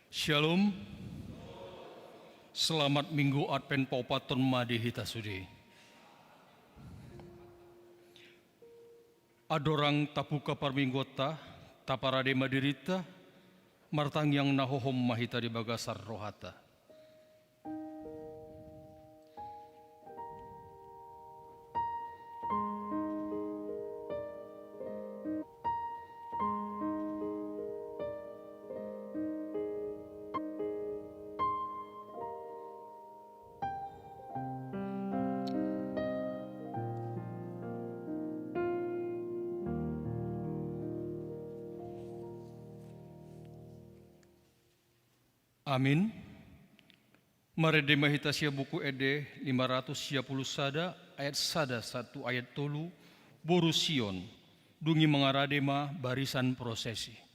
Shalom. Selamat Minggu Advent Paupaton Madi Hitasudi. Adorang tapuka parminggota, taparade madirita, martang yang nahohom mahita di bagasar rohata. Amin. Marede mahitasia buku ede 510 sada ayat sada 1 ayat tolu boru Sion dungi mengaradema barisan prosesi.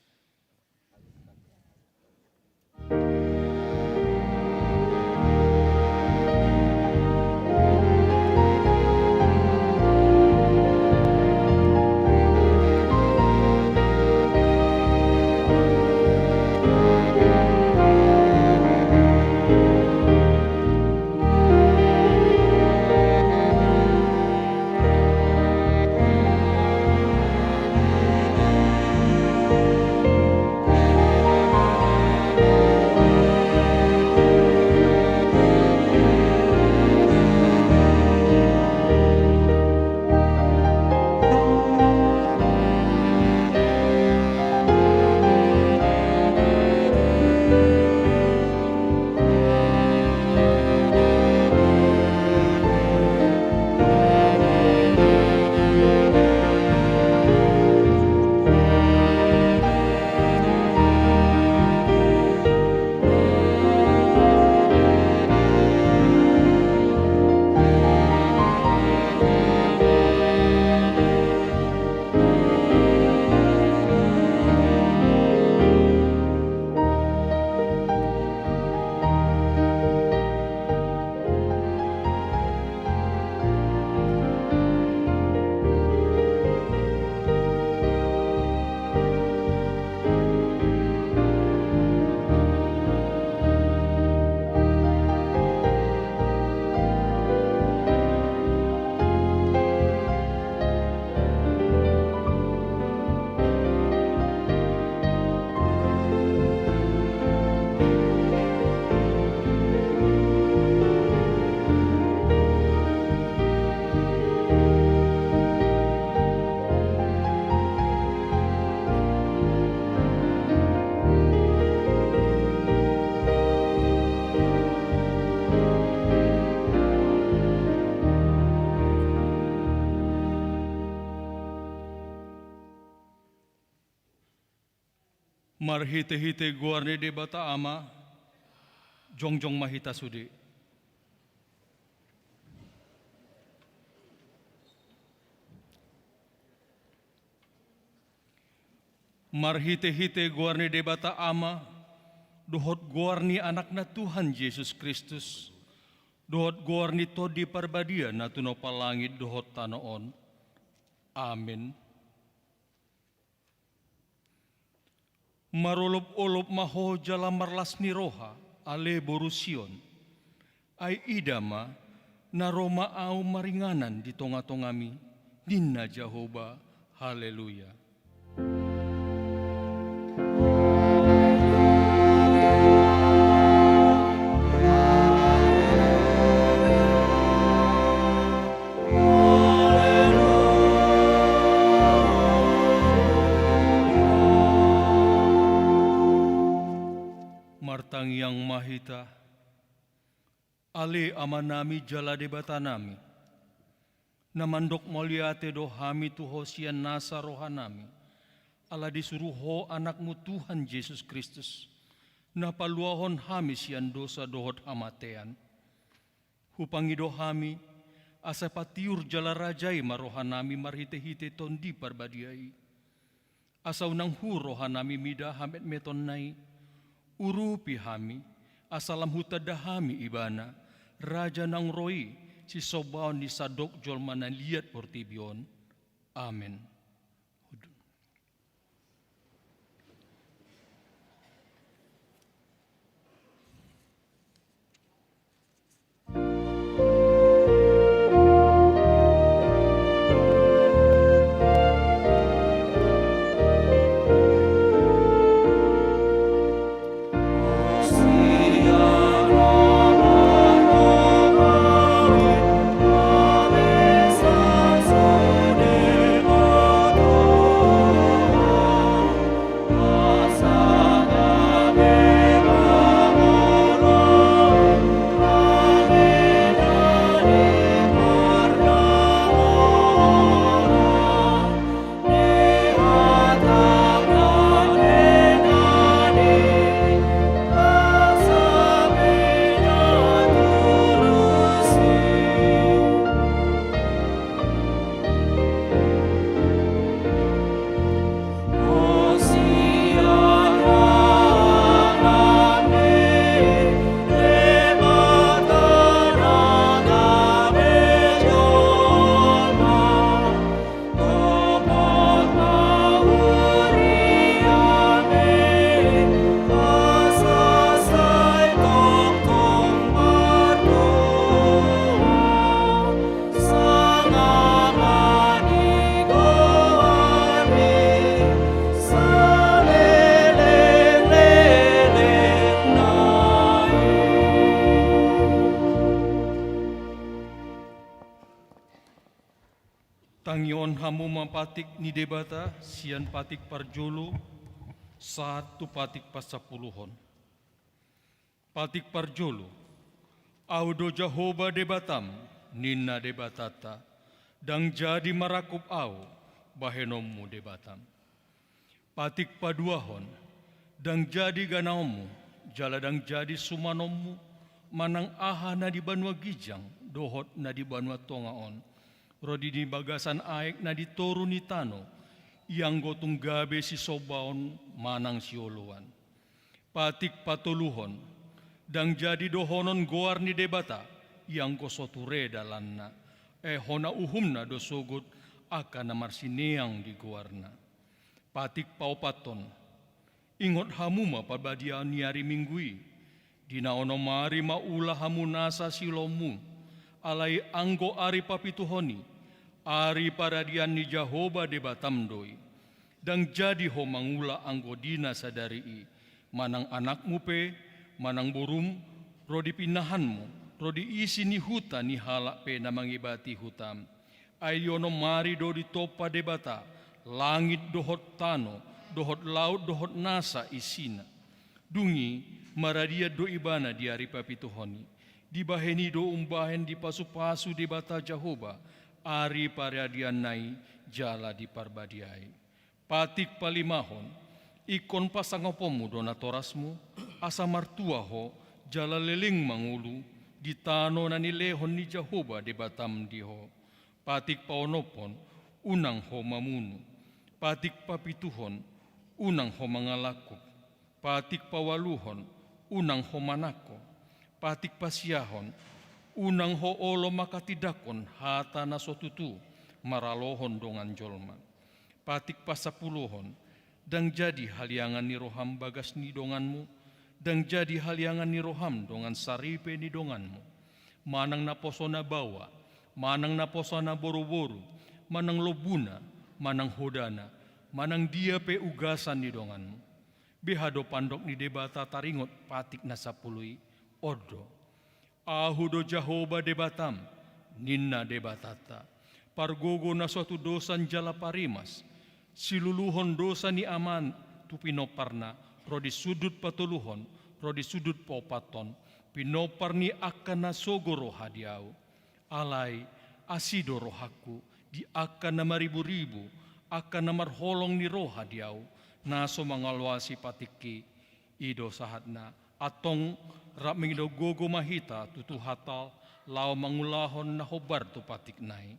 Marhite-hite guarne de bata ama, jongjong mahita sudi. Marhite-hite guarne de bata ama, dohot guarni anakna Tuhan Yesus Kristus, dohot guarni todi parbadia natuno palangit dohot tanoon. Amin. Marolop-olop maho jala marlas ni roha ale borusion ay idama na roma au maringanan di tonga-tongami dinna Jehovah. Haleluya. Martang yang mahita, ale amanami jala debatanami, namandok moliate dohami tuhosian nasa rohanami, ala disuruho anakmu Tuhan Yesus Kristus, napaluahon hami sian dosa dohot hamatean. Hupangi dohami, asa patiur jala rajai marohanami marhite-hite tondi parbadiai. Asa unang hu rohanami mida hamet meton nai, urupi hami, asalam hutadahami ibana, raja nang roi, si sobaon ni sadok jol mana liat portibion. Amin. Tangion hamu mapatik ni debata sian patik parjolo satu patik pasapuluhon. Patik parjolo audo Jahoba debatam ninna debatata dang jadi marakup au bahenommu debatam. Patik paduahon dang jadi ganaomu jala dang jadi sumanommu manang aha na di banua gijang dohot na di banua tongaon. Rodi di bagasan aek na ditoru ni tano, yang gotong gabe si sobaon manang sioluan. Patik patuluhon, dang jadi dohonon goar ni debata, yang kosoture dalanna, hona uhumna dosogot akan namarsineang di goarna. Patik paupaton, ingot hamuma pabadian niari minggui, dina onomari maula hamunasa silomu, alai anggo ari papituhoni, ari paradian ni Jahoba debatam doi, dang jadi ho mangula anggo dina sadari manang anakmu pe, manang borum, rodi pinahanmu, rodi isi ni huta ni halak pe na mangibati hutam, ayono mari do di topa debata, langit dohot tano, dohot laut dohot nasa isina, dungi maradia do ibana di ari papituhoni, di baheni do umbahen di pasu-pasu di bata Jahoba, ari paradian nai jala di parbadiai. Patik palimahon, ikon pasangopomu donatorasmu, asa martua ho, jala leling mangulu, di tano na nilehon ni Jahoba di batam diho. Patik paonopon, unang ho mamunu. Patik papituhon, unang ho mangalakuk. Patik pawaluhon, unang ho manako. Patik pasiahon, unang ho olo makatidakon hata na sotutu maralohon dongan jolma. Patik pasapuluhon, dang jadi haliangan ni roham bagas ni donganmu, dang jadi haliangan ni roham dongan saripe ni donganmu. Manang na posona bawa, manang na posona boru-boru, manang lobuna, manang hodana, manang dia pe ugasan ni donganmu. Behado pandok ni debata taringot patik na sapului, odo, ahudo Jahoba debatam, ninna debatata, pargogo na suatu dosan jala parimas, siluluhon dosa ni aman tu pinoparna, rodi sudut patuluhon, rodi sudut popaton, pinopar ni akan na sogoro hadiau, alai asido rohaku, di akan na maribu-ribu, akan na marholong ni roh hadiau, naso mangalwasi patiki, ido sahatna, atong rap mengido gogo mahita tutu hatal lau mangulahon na hobar tu patik nai.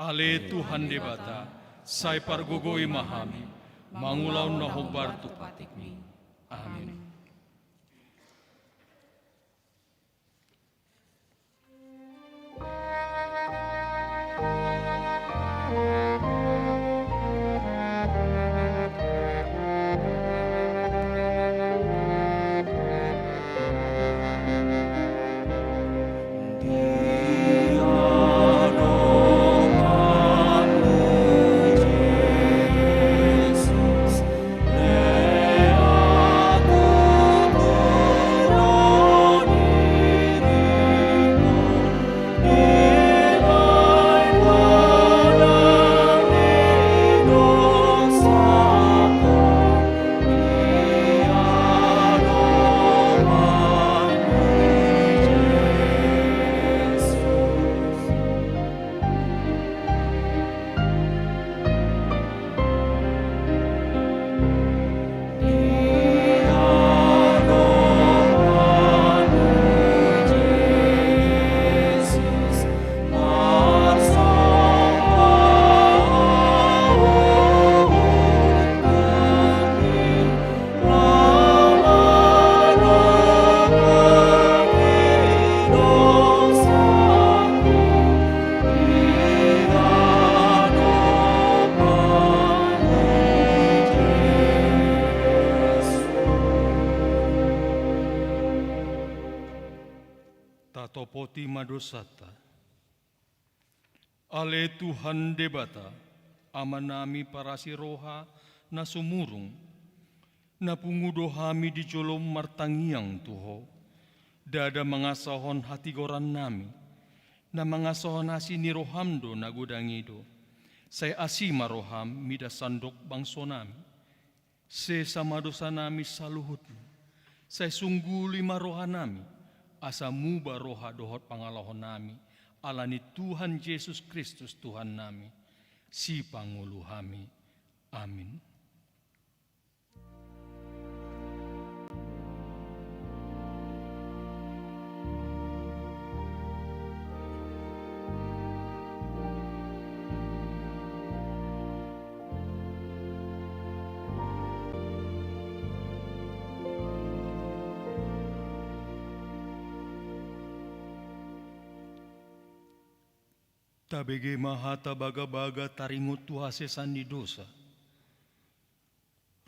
Ale Tuhan debata, sai pargogoi mahami, mangulaw na hobar tu patik mi. Amin. Topoti madosata. Ale Tuhan debata, amanami parasi roha na sumurung, na pungudo hami di jolom martangiang tuho, dada mangasahon hati goran nami, na mangasahon hasi ni rohamdo na gudangido, Saya asima roham mida sandok bangso nami. Se sama dosa nami saluhutmu. Saya sungguh lima roha nami. Asa muba roha dohot pangalahon nami. Alani Tuhan Yesus Kristus Tuhan nami. Si pangulu hami. Amin. Tabege mahata baga-baga taringut tuhase sandi dosa.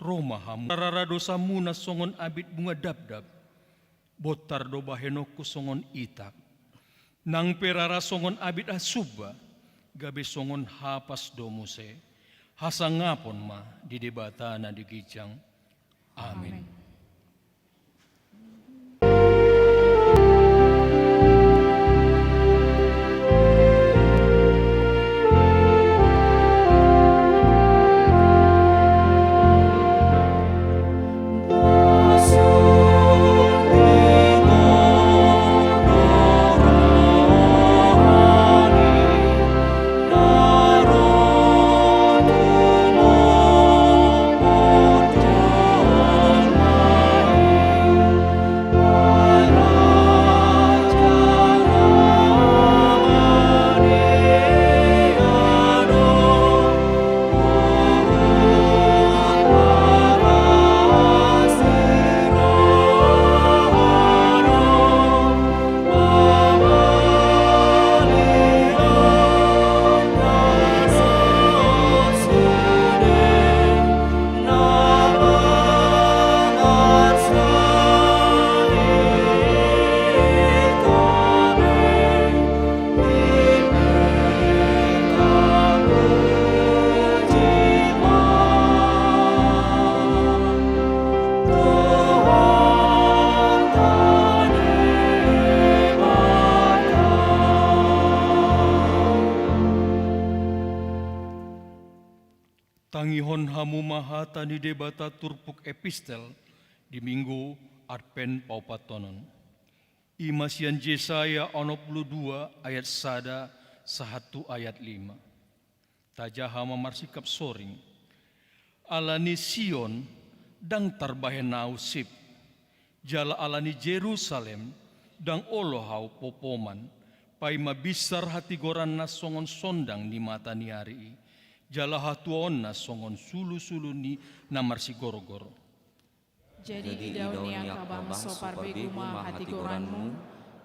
Roma hamu rara dosa muna songon abit bunga dabdab. Botar do bahenoku songon itak. Nang perara songon abit asuba. Gabe songon hapas domuse. Hasangapon ma di debatana di gijang. Amin. Tangihon hamu mahata ni debata turpuk epistel di minggu Advent paupatonon. Imasian Yesaya 62 ayat 1 ayat 5. Tajaha mamarsikap soring. Alani Sion dang tarbahenau sip. Jala alani Jerusalem dang olohau popoman. Pai mabisar hati goran na songon sondang ni mata ni hari. Jala hatuon na songon sulu-sulu ni namarsi goro-goro. Jadi di daunia kabang sopar beguma hati goranmu,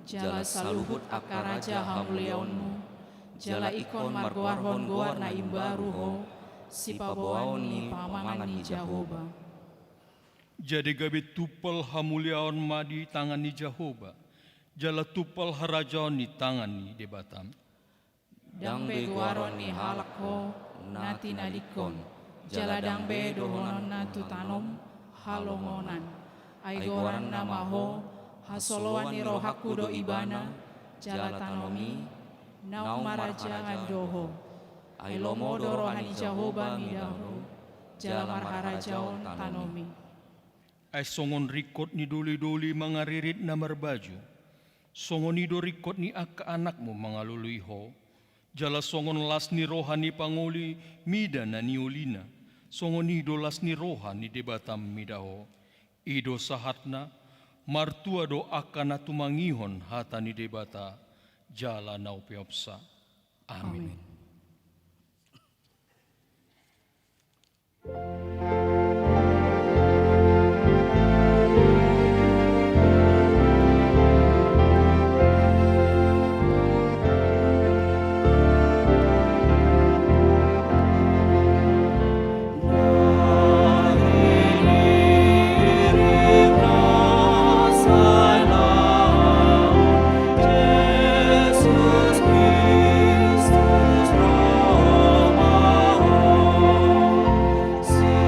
jala saluhut akar raja hamuliaunmu, jala ikon margoarhon goar na imbaruho, si pabawaoni pamangan ni Jahoba. Jadi gabi tupel hamuliaon ma di tangan ni Jahoba, jala tupel harajaon di tangan ni debatam. Dang beguaron ni halakho, nati nadikon, jala dang be dohonon na tutanom, halongonan. Aigoran namaho, hasoloan ni rohaku do ibana, jala tanomi, nau marajangan doho. Ailomo dorohani Jahoba midaho, jala marharajaon tanomi. Ay songon rikot ni duli-duli mangaririt na marbaju, songon ni do rikot ni akka anakmu mangaluluiho, jala songon las ni rohani panguli mida na niulina, songon ido las ni rohani debatam midaho, ido sahatna, martua do akana tumangihon hata ni debata, jala naupiopsa. Amin. See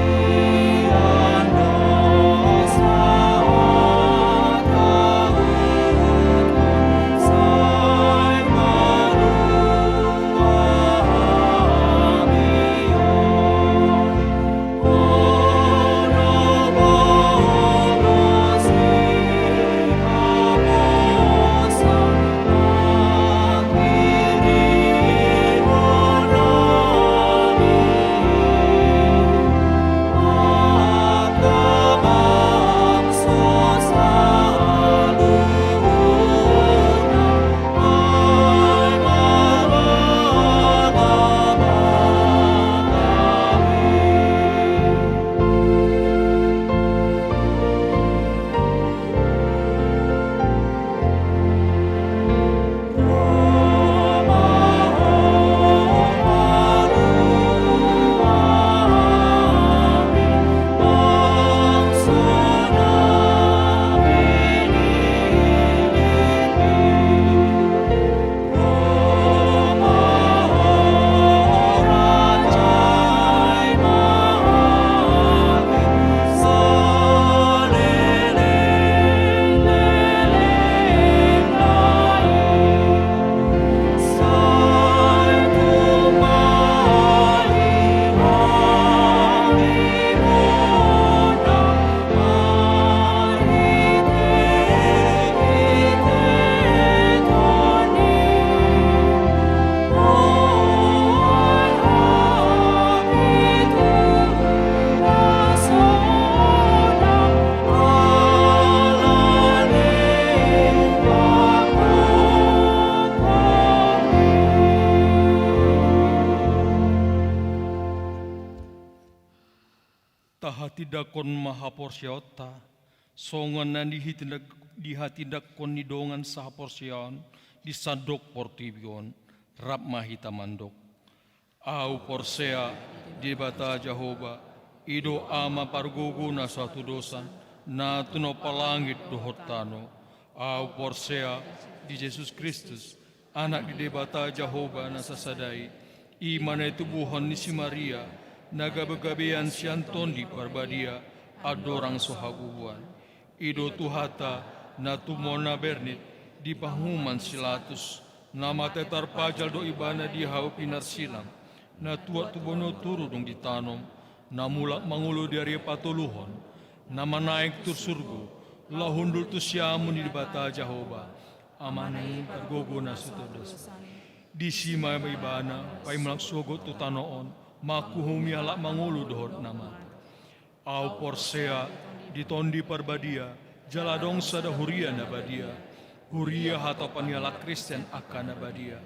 tidakon mahaporsiota, songan nan dihatindak kon nidongan sahaporsian, disadok portibion, rap mahita mandok. Au porsea di bata Jehovah, ido ama parguguna suatu dosa, na tuno palangit dohotano. Au porsea di Yesus Kristus, anak di debata Jehovah na sasadai, iman itu buhon ni si Maria, naga-begabean si Anton di Barbadia, adorang sohaguan. Ido tuhata na tumona bernit, di pahuman silatus, nama tetar pajal do ibana di hau pinar silam, na tuat tubono turu dong ditanom, na mulak mangulu dari patuluhon, nama naik tur surgu, lahundul tu siamun di bata Jehovah, amane pergogo na sutodos. Di sima ibana, pai melak sogot tu tanoon, maku humi alak mangulu dohot nama. Au porsea, di tondi parbadia, jaladong sada huria nabadia, huria hatapan yala Kristen akan nabadia,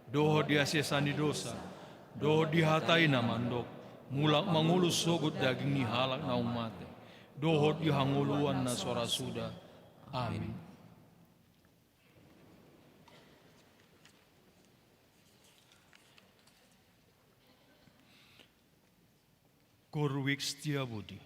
doho dia sesani dosa, doho dihatai namandok, mulak mangulus sogut daging ni halak na umate, doho dihanguluan na sora suda. Amin. Korwik Setiabudi.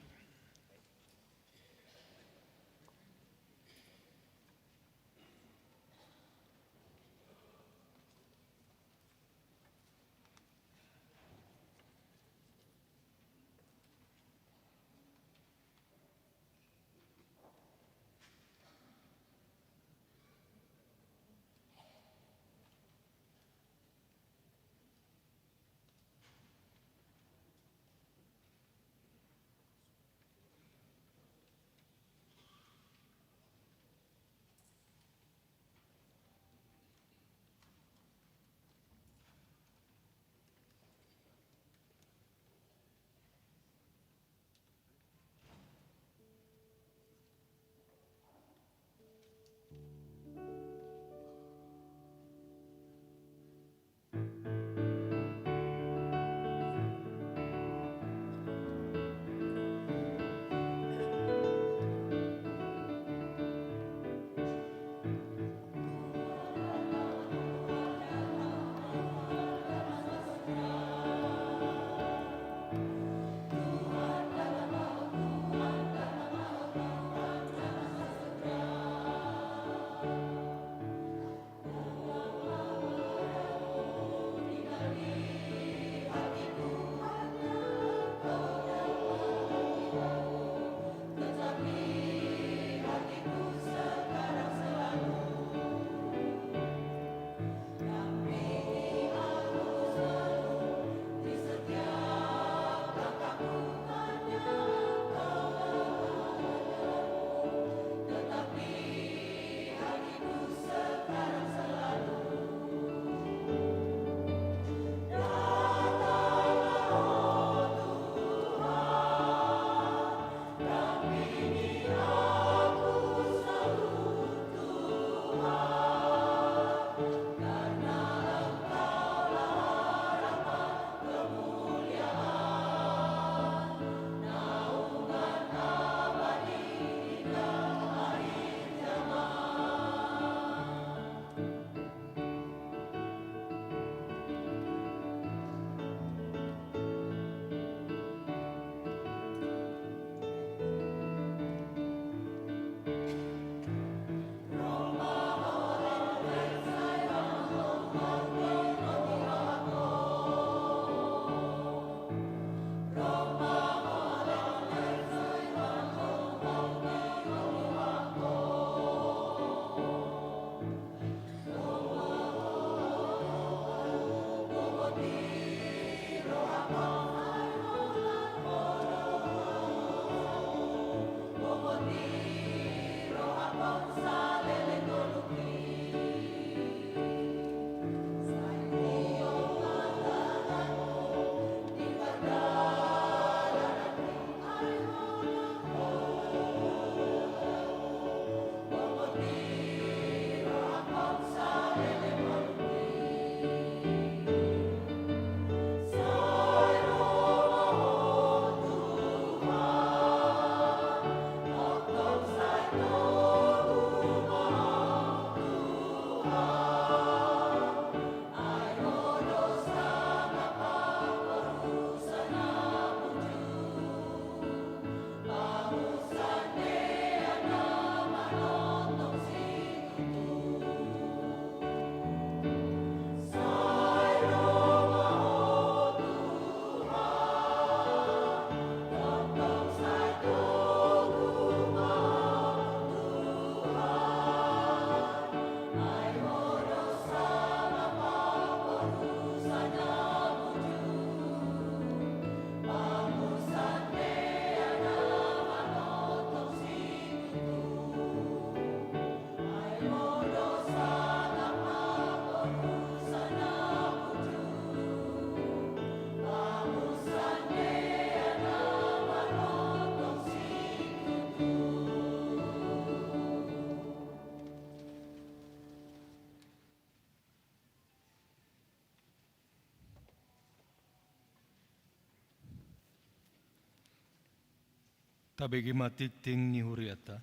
Tabegi matiting ni huriata.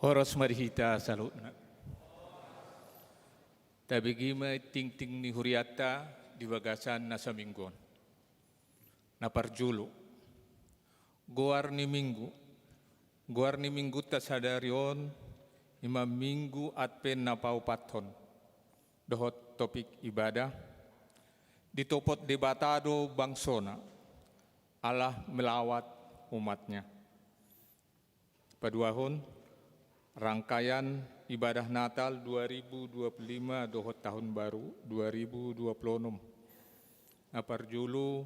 Horos marihita salutna. Tabigima ting-ting ni huriata di bagasan nasa minggon. Naparjulu. Goar ni minggu ta sadarion ima minggu at pen napaupaton. Dohot topik ibadah. Ditopot debatado bangsona. Allah melawat umatnya. Paduahon rangkaian ibadah Natal 2025 dohot tahun baru 2026. Naparjulu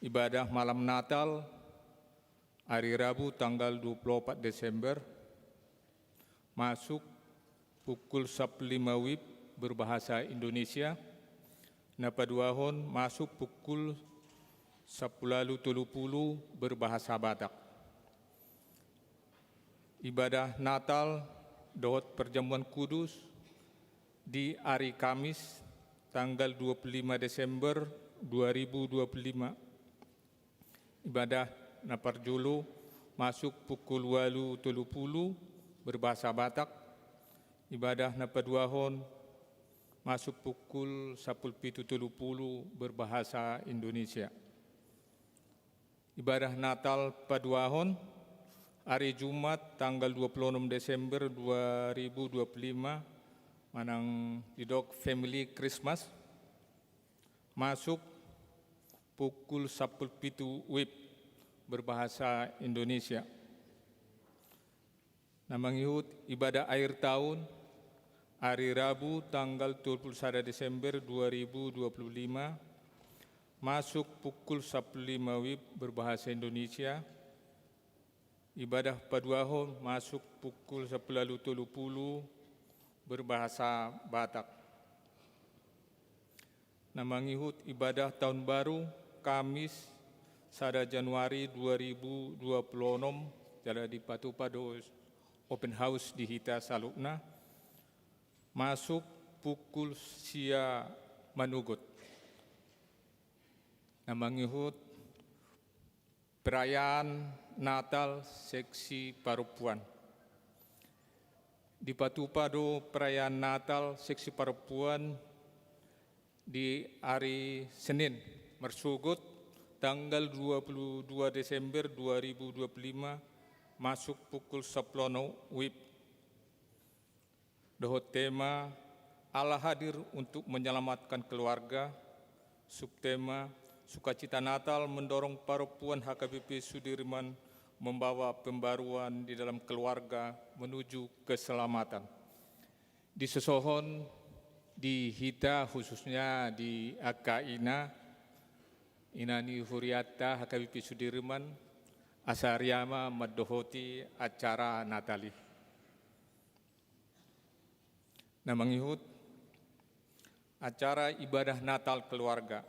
ibadah malam Natal hari Rabu tanggal 24 Desember masuk pukul 15 WIB berbahasa Indonesia. Napaduahon masuk pukul 10.30 berbahasa Batak. Ibadah Natal dohot perjamuan kudus di hari Kamis tanggal 25 Desember 2025. Ibadah naparjulu masuk pukul 8.30 berbahasa Batak. Ibadah napaduahon masuk pukul 11.30 berbahasa Indonesia. Ibadah Natal paduahon hari Jumat tanggal 26 Desember 2025 manang didok Family Christmas masuk pukul 10.07 WIB berbahasa Indonesia. Namangihut ibadah akhir tahun hari Rabu tanggal 21 Desember 2025 masuk pukul 10.05 WIB berbahasa Indonesia. Ibadah paduahon masuk pukul 11.30 berbahasa Batak. Namangihut ibadah tahun baru Kamis 1 Januari 2026 jala di Patupado Open House di Hita Salukna masuk pukul sia manugut. Namangihut perayaan Natal seksi Parupuan. Di Patupado perayaan Natal seksi Parupuan di hari Senin mersugut tanggal 22 Desember 2025 masuk pukul 10 WIB. Dohot tema Allah hadir untuk menyelamatkan keluarga. Subtema sukacita Natal mendorong Parupuan HKBP Sudirman membawa pembaruan di dalam keluarga menuju keselamatan. Di Sesohon, di Hita khususnya di Akaina, Inani Huriata HKBP Sudirman, Asariama Madohoti acara Natali. Namangihut acara ibadah Natal keluarga.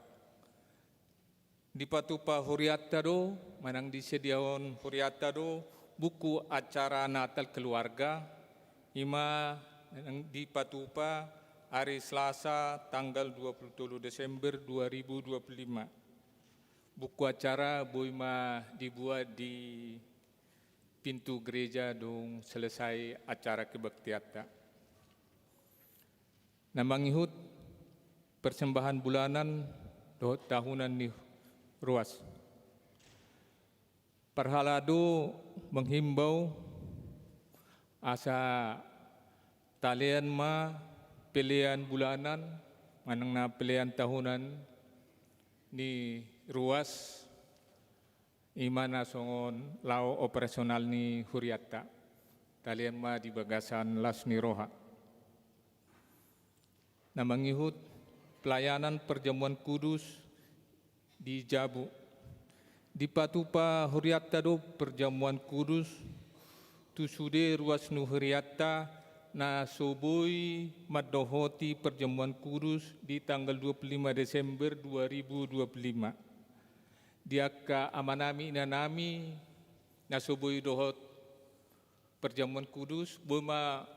Di Patupa Huriatado, manang disediaon Huriatado, buku acara Natal keluarga, ima di Patupa hari Selasa tanggal 27 Desember 2025. Buku acara boima dibuat di pintu gereja dong selesai acara kebaktiata. Namangihut persembahan bulanan dohot tahunan nih ruas. Perhalado menghimbau asa talian ma pilihan bulanan manang na pilihan tahunan ni ruas imana songon lao operasional ni Huriata talian ma di bagasan las ni roha. Namangihut pelayanan perjamuan kudus di Jabu. Di Patupa Huriatado perjamuan kudus tusude ruas nu Huriata na soboi madohoti perjamuan kudus di tanggal 25 Desember 2025. Diaka amanami inanami nasubui dohot Perjamuan Kudus buma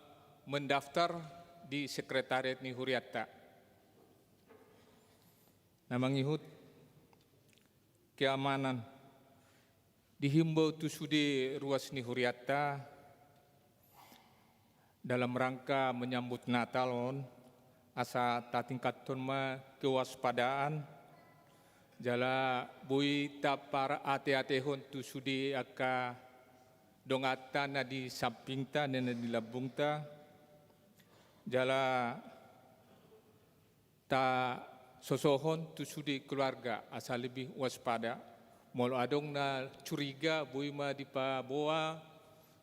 mendaftar di sekretariat ni Huriatta. Namangihut keamanan dihimbau tu sude ruas ni Huriatta dalam rangka menyambut Natal asa tatingkaton ma kewaspadaan jala bui tapar ate-atehon tu sudi aka dongata na di sampingta na di labungta jala ta sosohon tu sudi keluarga asa lebih waspada molo adong na curiga bui ma di paboa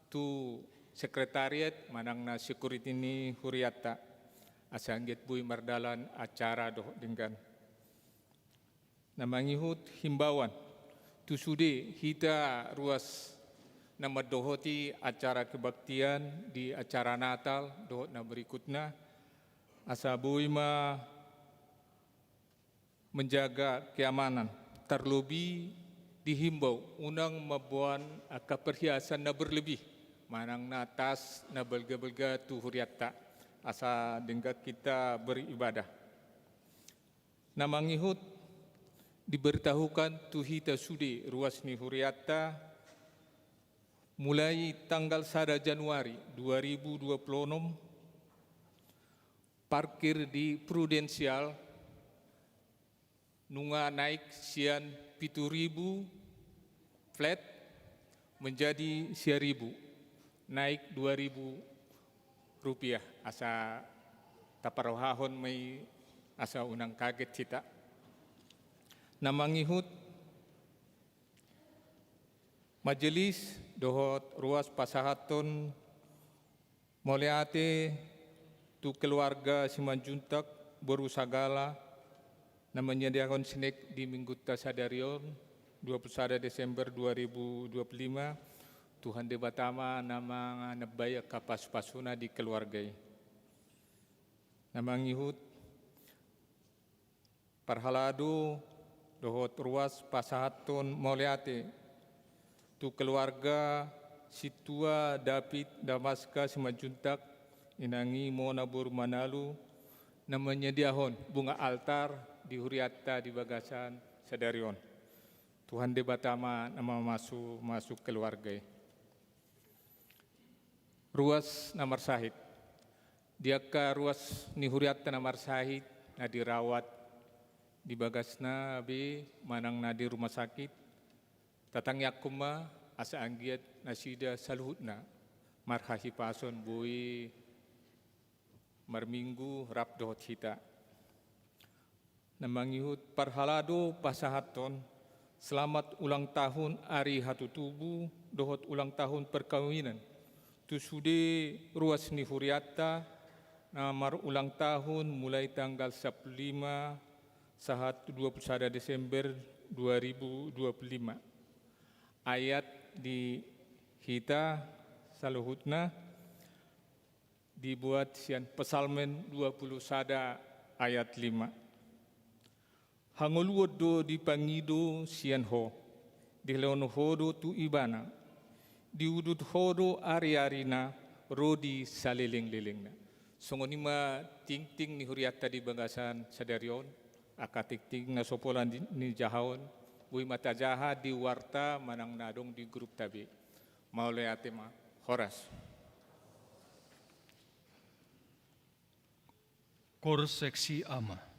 tu sekretariat manang na security ni Huriatta asa anggit bui mardalan acara doh dengan namangihut himbauan tu sudi hita ruas nama dohoti acara kebaktian di acara Natal dohot na berikutnya asa bui ma menjaga keamanan terlebih dihimbau unang mabuan perhiasan na berlebih manang na tas na belga-belga tu Huriatta asa denggat kita beribadah. Namangihut diberitahukan tu hita sudi ruas ni Huriatta mulai tanggal 1 Januari 2026 parkir di Prudensial nunga naik sian 7.000 flat menjadi 1.000 naik 2.000 rupiah asa taparohahon may asa unang kaget cita. Namangihut majelis dohot ruas pasahaton moleate tu keluarga Simanjuntak berusagala na menyediakan snack di Minggu Tasadarion 21 Desember 2025 Tuhan debatama nama nebaya kapas pasuna di keluargai. Namangihut parhaladu dohot ruas pasahaton moleate tu keluarga situa David Damaska Simanjuntak inangi Monabur Manalu na menyediakan bunga altar di Huriatta di Bagasan Sadarion. Tuhan debatama nama masuk keluarga. Ruas namar sahid. Diaka ruas ni Huriatta namar sahid na dirawat di Bagasna be manang na di rumah sakit. Tatang yakuma asa anggiat nasida saluhutna marhahi pason bui marminggu rap dohot hita. Namangihut parhalado pasahaton selamat ulang tahun Ari Hatutubu dohot ulang tahun perkawinan. Tu sude ruas ni Huriatta namar ulang tahun mulai tanggal 15 sahat 21 Desember 2025. Ayat di hita saluhutna dibuat sian Pesalmen 21 ayat 5. Hangoluod do di pangido sian ho, di leon hodo tu ibana, di udut hodo ari-arina, rodi saliling-lilingna. Songonima ting-ting ni Huriatta di Bagasan Sadarion, akatik-ting na sopolan ni Jahon, bui mata jaha di warta manang nadong di grup tabi. Maulay atema, Horas. Kor Seksi Ama.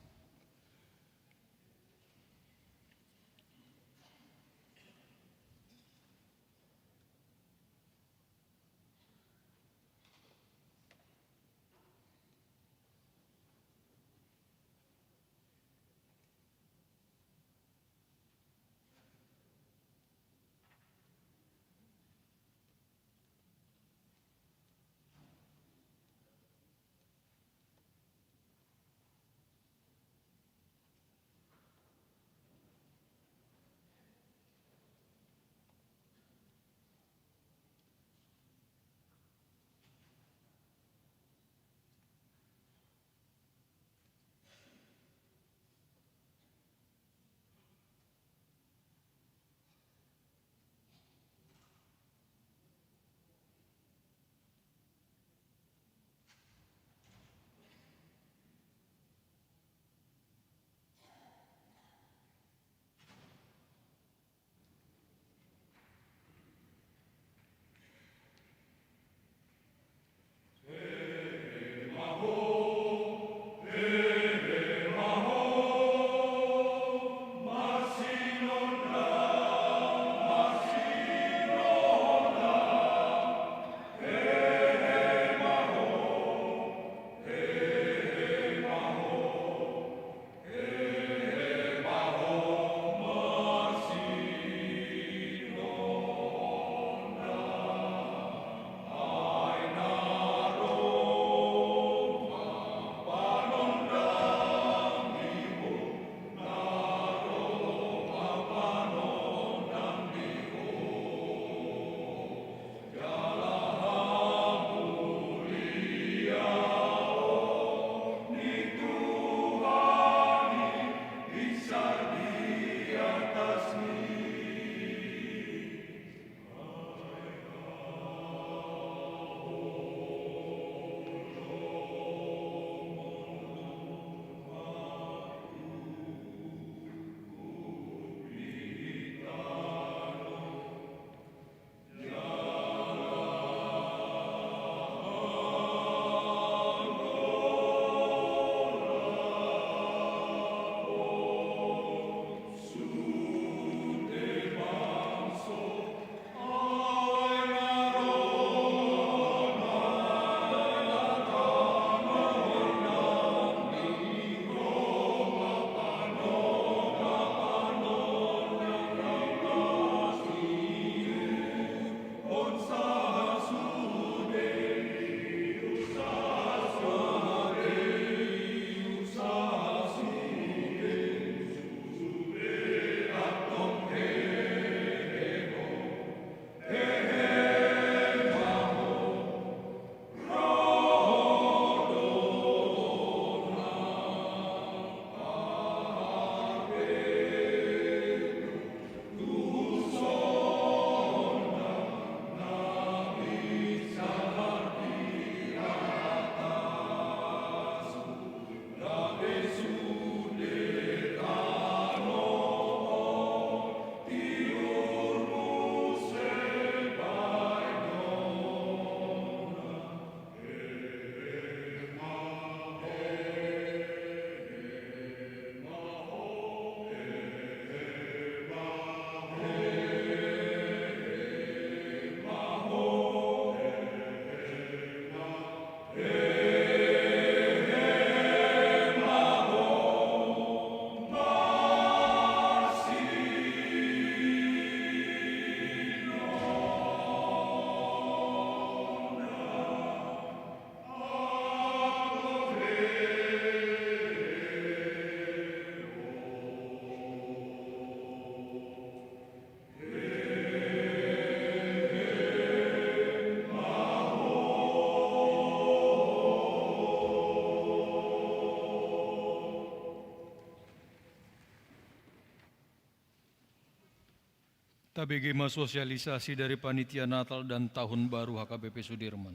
KBG sosialisasi dari Panitia Natal dan Tahun Baru HKBP Sudirman.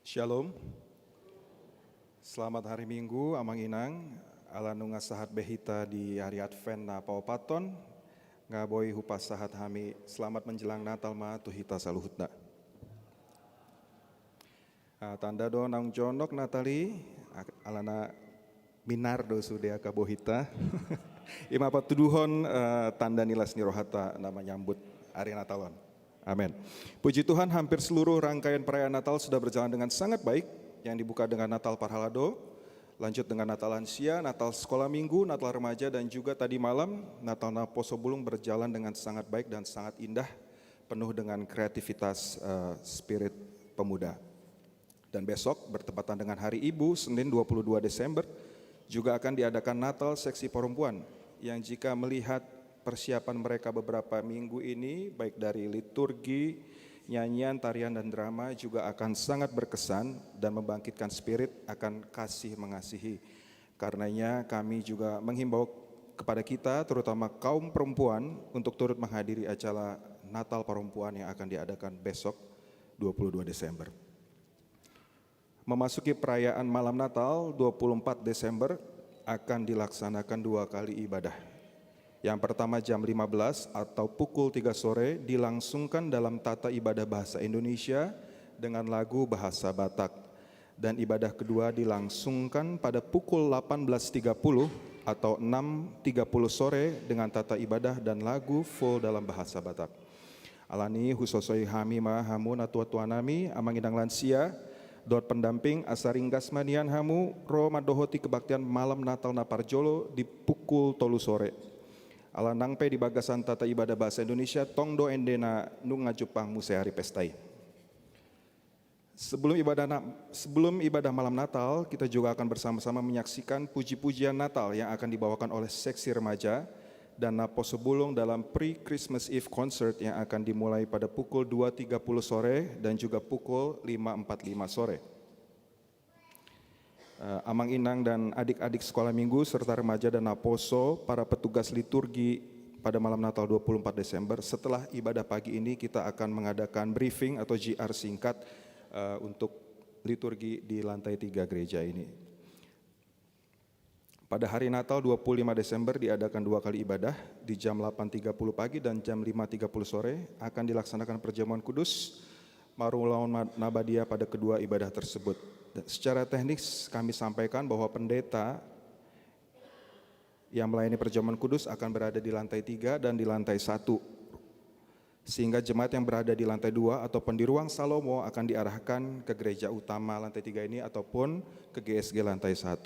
Shalom. Selamat hari Minggu, Amang Inang, ala nunga sahat behita di hari Advent na paupaton, ngaboi hupas sahat hami, selamat menjelang Natal ma tuhita saluhutna. Tanda do nang jonok Natali, alana minardo sudia kabohita. Ima patuduhon tanda nilas nirohata nama nyambut hari Natalon. Amin. Puji Tuhan, hampir seluruh rangkaian perayaan Natal sudah berjalan dengan sangat baik. Yang dibuka dengan Natal Parhalado, lanjut dengan Natal Lansia, Natal Sekolah Minggu, Natal Remaja, dan juga tadi malam Natal Naposo Bulung berjalan dengan sangat baik dan sangat indah, penuh dengan kreativitas spirit pemuda. Dan besok bertepatan dengan Hari Ibu, Senin 22 Desember, juga akan diadakan Natal Seksi Perempuan, yang jika melihat persiapan mereka beberapa minggu ini, baik dari liturgi, nyanyian, tarian, dan drama juga akan sangat berkesan dan membangkitkan spirit akan kasih mengasihi. Karenanya kami juga menghimbau kepada kita, terutama kaum perempuan, untuk turut menghadiri acara Natal Perempuan yang akan diadakan besok 22 Desember. Memasuki perayaan malam Natal 24 Desember akan dilaksanakan 2 kali ibadah. Yang pertama jam 15 atau pukul 3 sore dilangsungkan dalam tata ibadah bahasa Indonesia dengan lagu bahasa Batak. Dan ibadah kedua dilangsungkan pada pukul 18.30 atau 6.30 sore dengan tata ibadah dan lagu full dalam bahasa Batak. Alani husosoi hami ma hamun atua tuanami amangidang lansia, dot pendamping asaringgas manian hamu ro madohoti kebaktian malam Natal Naparjolo di pukul 3 sore. Alanang pe di bagasan tata ibadah bahasa Indonesia tongdo endena nung ngajupang musehari pestai. Sebelum ibadah malam Natal, kita juga akan bersama-sama menyaksikan puji-pujian Natal yang akan dibawakan oleh seksi remaja dan Naposo Bulung dalam pre-Christmas Eve concert yang akan dimulai pada pukul 2.30 sore dan juga pukul 5.45 sore. Amang Inang dan adik-adik sekolah minggu serta remaja dan Naposo, para petugas liturgi pada malam Natal 24 Desember, setelah ibadah pagi ini kita akan mengadakan briefing atau GR singkat untuk liturgi di lantai 3 gereja ini. Pada hari Natal 25 Desember diadakan 2 kali ibadah di jam 8.30 pagi dan jam 5.30 sore akan dilaksanakan perjamuan kudus Marulaun Nabadia pada kedua ibadah tersebut. Dan secara teknis kami sampaikan bahwa pendeta yang melayani perjamuan kudus akan berada di lantai 3 dan di lantai 1. Sehingga jemaat yang berada di lantai 2 ataupun di ruang Salomo akan diarahkan ke gereja utama lantai 3 ini ataupun ke GSG lantai 1.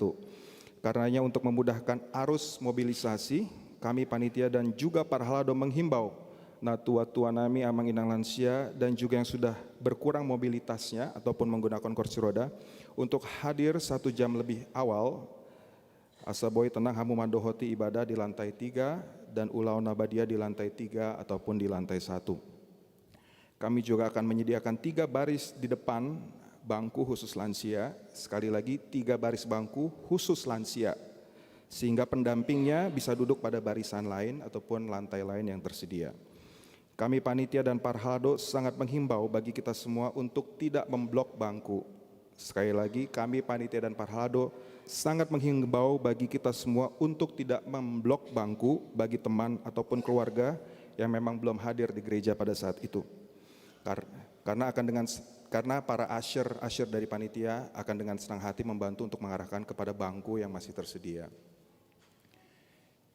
Karenanya untuk memudahkan arus mobilisasi, kami panitia dan juga Parhalado menghimbau natua-tua nami amang inang lansia dan juga yang sudah berkurang mobilitasnya ataupun menggunakan kursi roda untuk hadir 1 jam lebih awal. Asaboy tenang hamu mandohoti ibadah di lantai 3 dan ulau nabadia di lantai 3 ataupun di lantai 1. Kami juga akan menyediakan 3 baris di depan bangku khusus lansia, sekali lagi 3 baris bangku khusus lansia, sehingga pendampingnya bisa duduk pada barisan lain ataupun lantai lain yang tersedia. Kami panitia dan Parhalado sangat menghimbau bagi kita semua untuk tidak memblok bangku. Sekali lagi kami panitia dan Parhalado sangat menghimbau bagi kita semua untuk tidak memblok bangku bagi teman ataupun keluarga yang memang belum hadir di gereja pada saat itu. Karena para usher dari panitia akan dengan senang hati membantu untuk mengarahkan kepada bangku yang masih tersedia.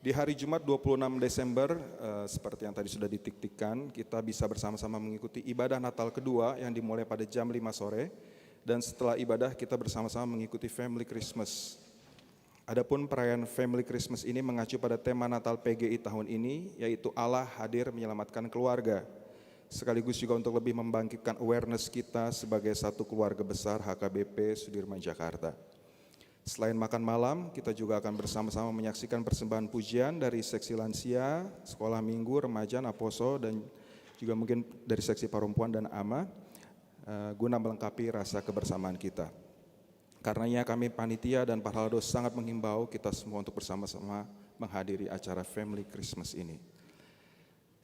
Di hari Jumat 26 Desember, seperti yang tadi sudah ditik-tikkan, kita bisa bersama-sama mengikuti ibadah Natal kedua yang dimulai pada jam 5 sore. Dan setelah ibadah kita bersama-sama mengikuti Family Christmas. Adapun perayaan Family Christmas ini mengacu pada tema Natal PGI tahun ini, yaitu Allah hadir menyelamatkan keluarga. Sekaligus juga untuk lebih membangkitkan awareness kita sebagai satu keluarga besar HKBP Sudirman Jakarta. Selain makan malam, kita juga akan bersama-sama menyaksikan persembahan pujian dari seksi lansia, sekolah minggu, remaja, Naposo, dan juga mungkin dari seksi perempuan dan AMA, guna melengkapi rasa kebersamaan kita. Karenanya kami panitia dan para haldos sangat menghimbau kita semua untuk bersama-sama menghadiri acara Family Christmas ini.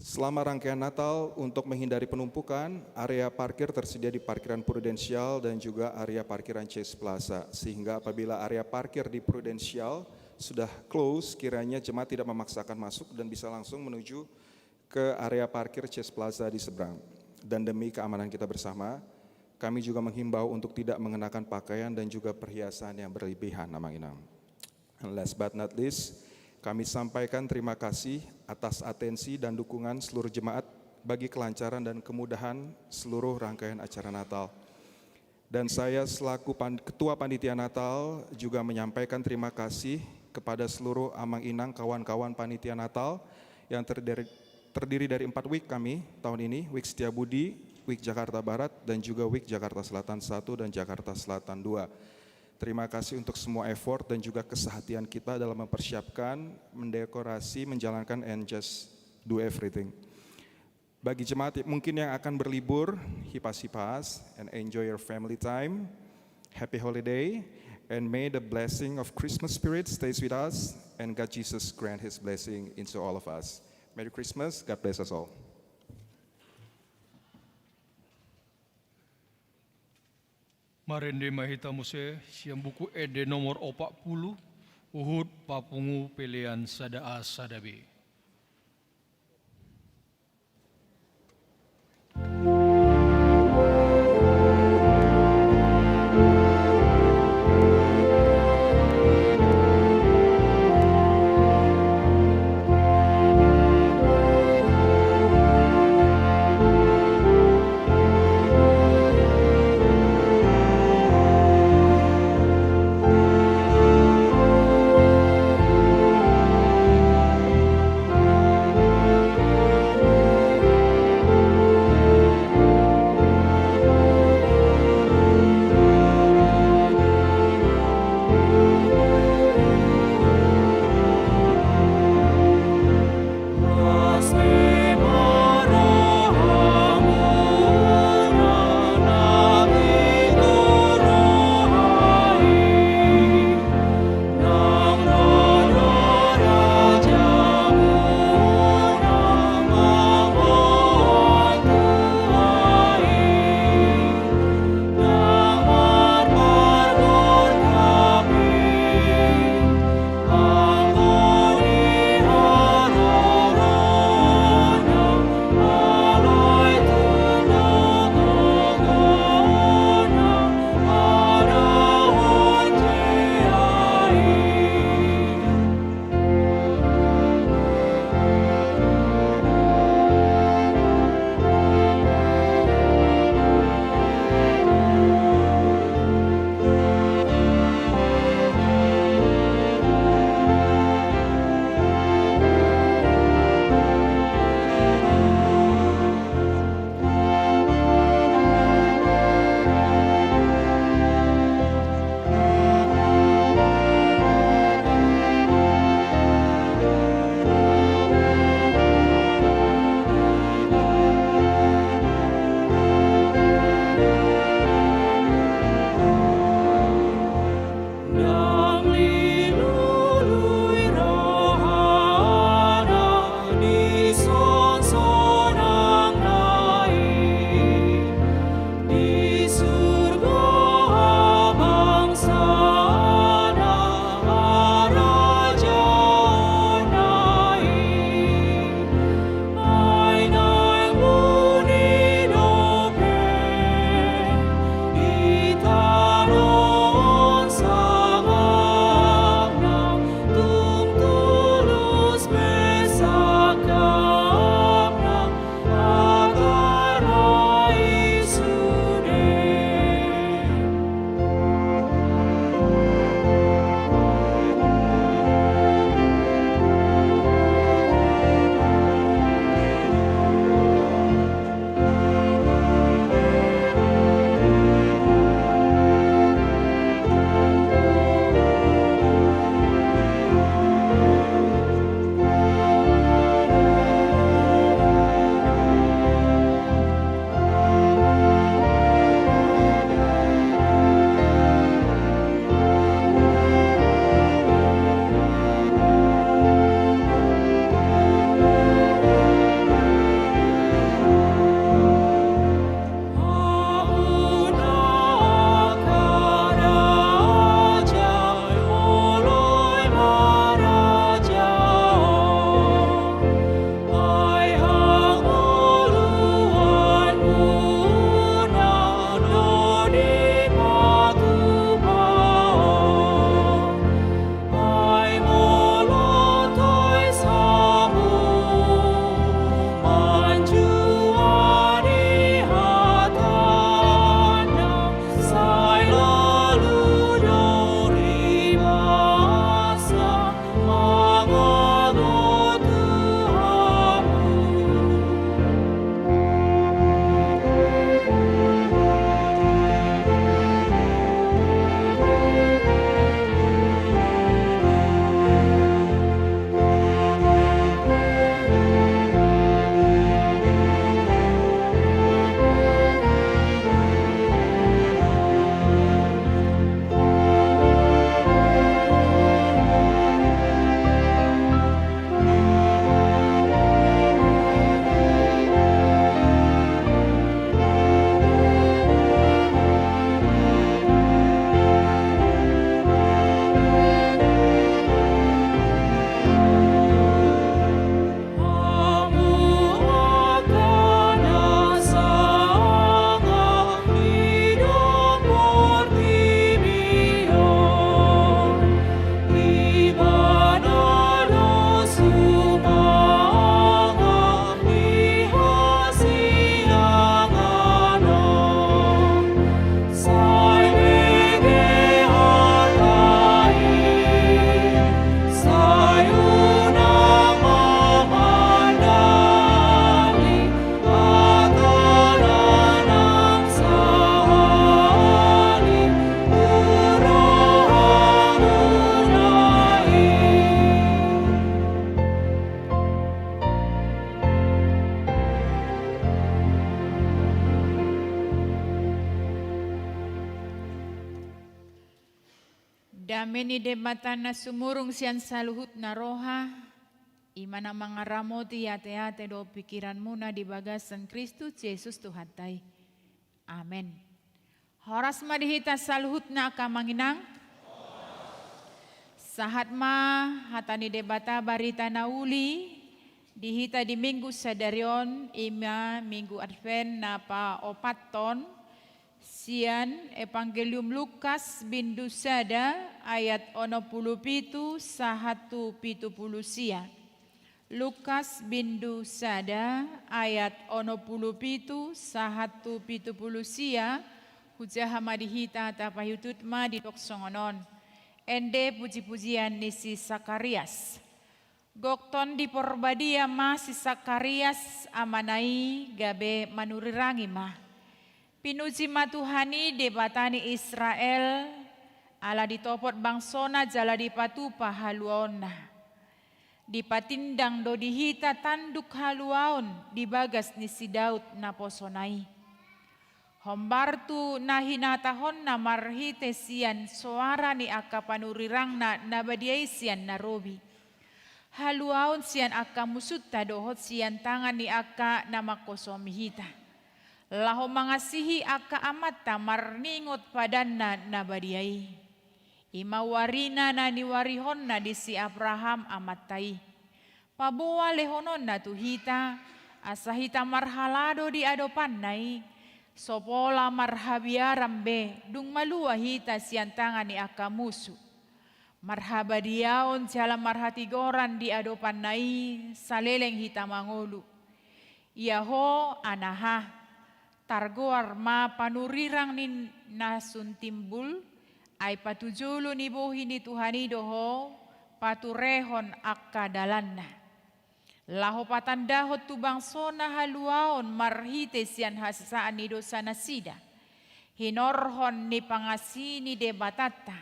Selama rangkaian Natal, untuk menghindari penumpukan, area parkir tersedia di parkiran Prudensial dan juga area parkiran Chase Plaza. Sehingga apabila area parkir di Prudensial sudah close, kiranya jemaat tidak memaksakan masuk dan bisa langsung menuju ke area parkir Chase Plaza di seberang. Dan demi keamanan kita bersama, kami juga menghimbau untuk tidak mengenakan pakaian dan juga perhiasan yang berlebihan, Amang Inang. And last but not least, kami sampaikan terima kasih atas atensi dan dukungan seluruh jemaat bagi kelancaran dan kemudahan seluruh rangkaian acara Natal. Dan saya selaku Ketua Panitia Natal juga menyampaikan terima kasih kepada seluruh Amang Inang kawan-kawan Panitia Natal yang terdiri dari 4 week kami tahun ini, week Setiabudi, week Jakarta Barat, dan juga week Jakarta Selatan 1 dan Jakarta Selatan 2. Terima kasih untuk semua effort dan juga kesehatian kita dalam mempersiapkan, mendekorasi, menjalankan, and just do everything. Bagi jemaat mungkin yang akan berlibur, hipas-hipas, and enjoy your family time. Happy holiday, and may the blessing of Christmas spirit stays with us, and God Jesus grant His blessing into all of us. Merry Christmas, God bless us all. Marende mahita muse siang buku ede nomor 40 Uhud papungu pilihan sada sadabe. Inameni debatana sumurung sian saluhut na roha. Imana mangaramoti ate-ate do pikiranmu na di bagasan Kristus Yesus Tuhan tai. Amen. Horas madihita saluhut na akamanginang. Sahat ma hatani debata barita nauli. Dihita di minggu sadarion ima minggu Advent na pa opaton. Sian Evangelium Lukas bindu sada ayat 67 sahatu 70 sia. Lukas bindu sada ayat 67 sahatu 70 sia. Hujaha madihita tapayutut ma di doksongonon. Ende puji-pujian ni si Sakarias. Gokton di porbadia ma si Sakarias amanai gabe manurirangi ma. Pinuji matuhani debatani Israel ala ditopot bangsona jala dipatupa haluona. Dipatindang do dihita tanduk haluaon dibagas ni si Daud na posonai. Hombartu nahinatahon na marhite sian suara ni aka panurirang na nabadiay sian narobi. Haluaon sian aka musutta dohot sian tangan ni aka na makosomihita. Laho mangasihi aka amata marningot padanna nabadiay. Imawarina na niwarihon na di si Abraham amatai. Pabuwa lehonon na tuhita asahita marhalado di adopanay. Sopola marhabiarambe dung malua hita sian tangan ni aka musu. Marhabadiaon jala marhatigoran di adopanay saleleng hita mangulu. Iaho anaha. Targoar ma panurirang ni nasun timbul ay patujulo ni bohi ni Tuhani doho paturehon akadalanna. Laho patandahot tubang sona haluaon marhite sian hasaan ni dosa nasida. Hinorhon ni pangasini debatata.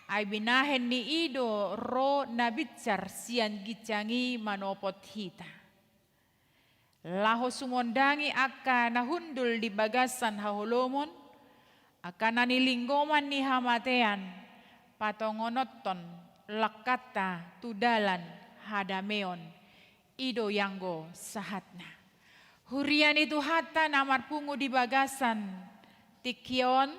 Ay binahen ni ido ro nabitjar sian gicangi manopot hita. Laho sumondangi aka nahundul di bagasan hahulomon, aka nanilinggoman ni hamatean, patongonoton, lakata, tudalan, hadameon, ido yanggo sahatna. Hurian itu hata namar pungu di bagasan, tikion,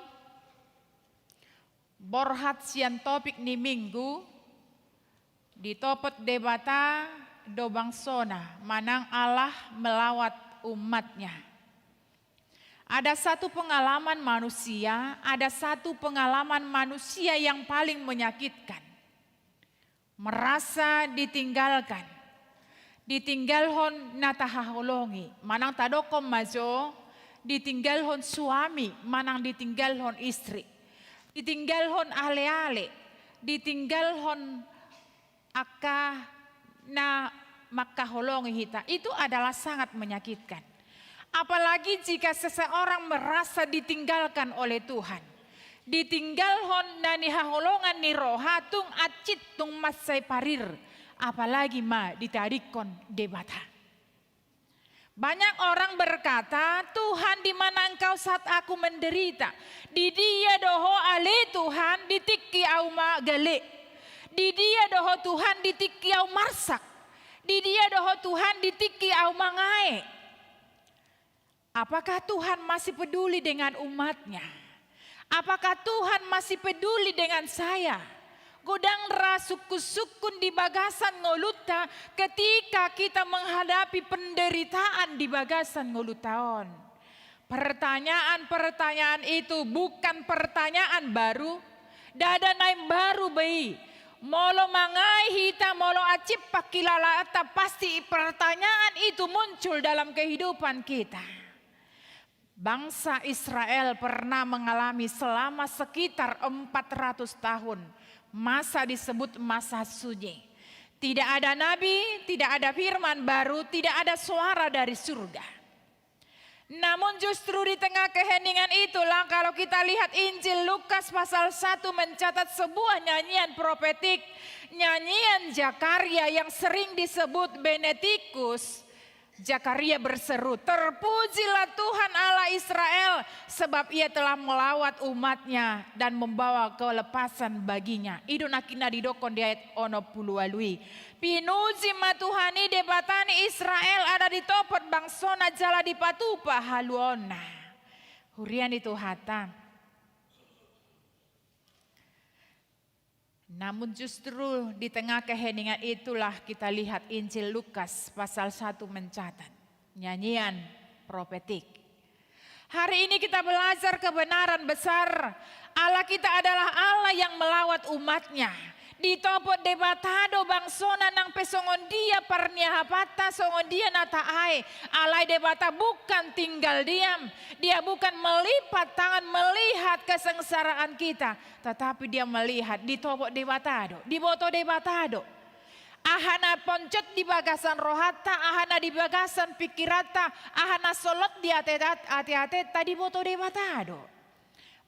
borhat sian topik ni minggu, ditopot debata, dobang sona manang Allah melawat umatnya. Ada satu pengalaman manusia yang paling menyakitkan. Merasa ditinggalkan. Ditinggalhon natahaholongi, manang tadokom majo, ditinggalhon suami, manang ditinggalhon istri. Ditinggalhon ale-ale, ditinggalhon aka na makaholongi hita, itu adalah sangat menyakitkan. Apalagi jika seseorang merasa ditinggalkan oleh Tuhan. Ditinggalhon na ni haholongan ni rohatung acit tung masay parir. Apalagi ma ditarikon debata. Banyak orang berkata, Tuhan di mana engkau saat aku menderita? Di dia doho ale Tuhan ditiki au ma gale. Di dia doho Tuhan ditiki au marsak. Di dia doho Tuhan ditiki au mangae. Apakah Tuhan masih peduli dengan umatnya? Apakah Tuhan masih peduli dengan saya? Godang rasukun di bagasan ngoluta ketika kita menghadapi penderitaan di bagasan ngolutaon. Pertanyaan-pertanyaan itu bukan pertanyaan baru. Dada naim baru bayi. Molo mangai hita molo acip pakilalata pasti pertanyaan itu muncul dalam kehidupan kita. Bangsa Israel pernah mengalami selama sekitar 400 tahun masa disebut masa sunyi. Tidak ada nabi, tidak ada firman baru, tidak ada suara dari surga. Namun justru di tengah keheningan itulah kalau kita lihat Injil Lukas pasal 1 mencatat sebuah nyanyian profetik. Nyanyian Zakaria yang sering disebut Benedictus. Zakaria berseru, terpujilah Tuhan Allah Israel, sebab ia telah melawat umatnya dan membawa kelepasan baginya. Ido nakina didokon di ayat 60 alui. Pinuji matuhani debatani Israel ada di topot bangsona jala di patupa haluona. Hurian itu hata. Namun justru di tengah keheningan itulah kita lihat Injil Lukas pasal 1 mencatat nyanyian profetik. Hari ini kita belajar kebenaran besar. Allah kita adalah Allah yang melawat umatnya. Di topot debatado bangsona nang pesongon dia parnia hapata songon dia nata ai. Alai debata bukan tinggal diam. Dia bukan melipat tangan melihat kesengsaraan kita. Tetapi dia melihat di topot debatado. Di boto debatado. Ahana poncet di bagasan rohata. Ahana di bagasan pikirata. Ahana solot di ate-ate tadi boto debatado.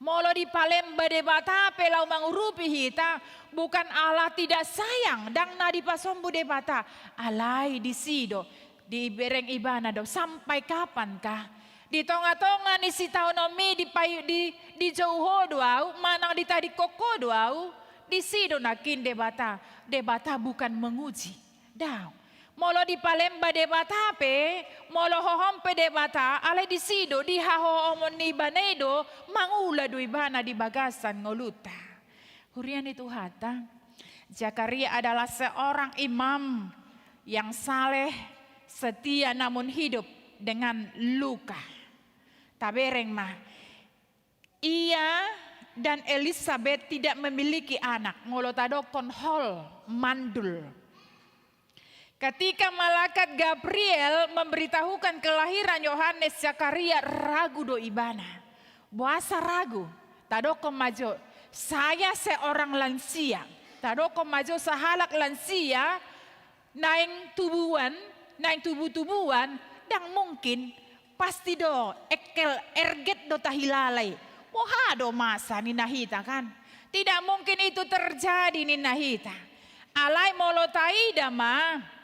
Molo di palemba debata pelau mangurupi hita, bukan Allah tidak sayang dang na di pasombu debata, alai di sido di bereng ibana do sampai kapankah? Di tonga-tonga ni si taonomi di jauho doau, manang di tadi koko doau, di sido nakin debata bukan menguji, dau. Molo di palemba debata pe, molo hohompe debata, alai di sido di haho omon ni banedo, mangula do ibana di bagasan ngoluta. Hurian itu hata, Zakaria adalah seorang imam yang saleh, setia namun hidup dengan luka. Tabereng mah, ia dan Elizabeth tidak memiliki anak, ngolotadokon hol mandul. Ketika malaikat Gabriel memberitahukan kelahiran Yohanes, Zakaria ragu do ibana. Buasa ragu. Tadoko majo, saya seorang lansia. Tadoko majo sahalak lansia, naing tubuh-tubuhan, dan mungkin pasti do ekel erget do tahilalai. Wah do masa ni nahita kan. Tidak mungkin itu terjadi ni nahita. Alai molotaida mah.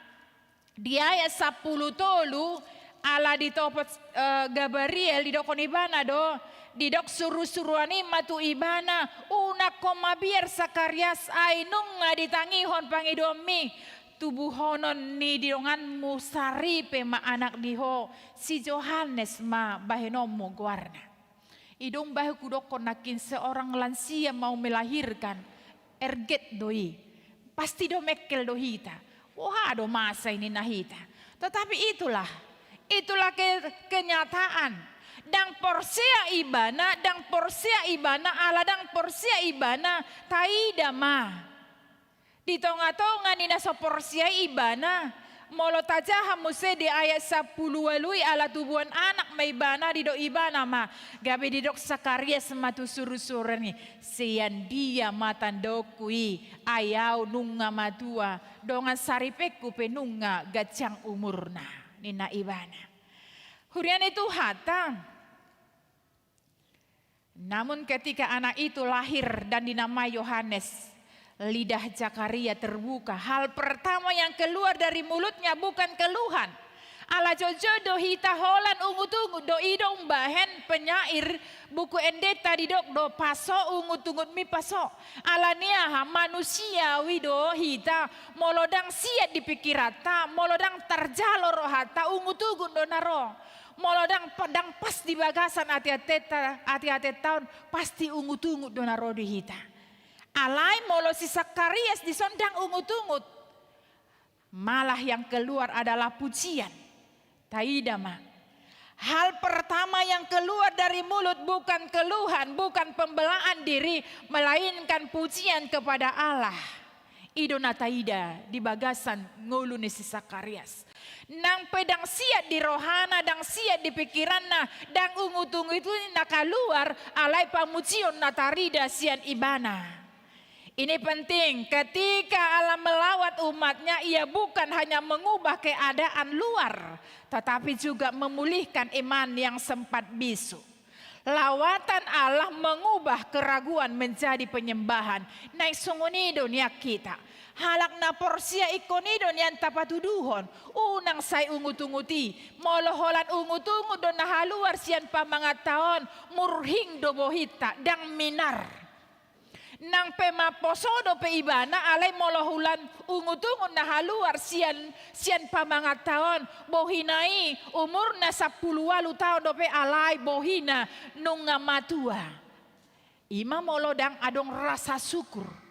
Di ayat 10 tolu ala di topot Gabriel di dokon ibana do di dok suruh-suruani matu ibana una koma biar Sakarias ay nunga ditangihon pangidomi tubuhonon ni diongan musari pema anak diho si Johannes ma bahenomo guarna. Idong bahu kudokon nakin seorang lansia mau melahirkan erget doi pasti do mekel dohita. Wah, do masa ini nahita. Tetapi itulah kenyataan. Dang porsia ibana, ala dang porsia ibana, taida ma. Di tonga-tonga nina so porsia ibana, molo tajaha muse di ayat 10 walui ala tubuhan anak maibana di do ibana ma. Gabi di dok Zakaria sematu suru-suru ni. Sian dia matandokui ayau nunga matua. Dongan saripeku penunga gacang umurna nina ibana. Hurian itu hata. Namun ketika anak itu lahir dan dinamai Yohanes, lidah Zakaria terbuka. Hal pertama yang keluar dari mulutnya bukan keluhan. Ala jojo do hita holan ungu-tungut do idong bahen penyair buku endeta didok do paso ungu-tungut mi paso. Ala niaha manusia wido hita molodang siat dipikirata molodang terjalo rohata ungu-tungut do naro. Molodang pedang pas di bagasan hati-hati tahun pasti ungu-tungut do naro di hita. Alai molo si Sakarias disondang ungut-ungut. Malah yang keluar adalah pujian. Taidama. Hal pertama yang keluar dari mulut bukan keluhan, bukan pembelaan diri, melainkan pujian kepada Allah. Idona taida di bagasan nguluni si Sakarias. Nang pedang siat di rohana, dang siat di pikiranna, dang ungut-ungut itu nakaluar, alai pamujion natarida sian ibana. Ini penting, ketika Allah melawat umatnya, ia bukan hanya mengubah keadaan luar, tetapi juga memulihkan iman yang sempat bisu. Lawatan Allah mengubah keraguan menjadi penyembahan. Naik sunguni dunia kita. Halak na porsia ikoni don yan tapatuduhon. Unang say ungut-unguti. Moloholan ungut-ungut don nahaluar siyan pa mga taon. Murhing do bohita dang minar. Nang pemaposodo pe ibana alay molohulan ungut-ungut nahaluar siyan pa mga taon. Bohinai umur na 10 tahun do pe alay bohina nung matua. Ima molodang adong rasa syukur.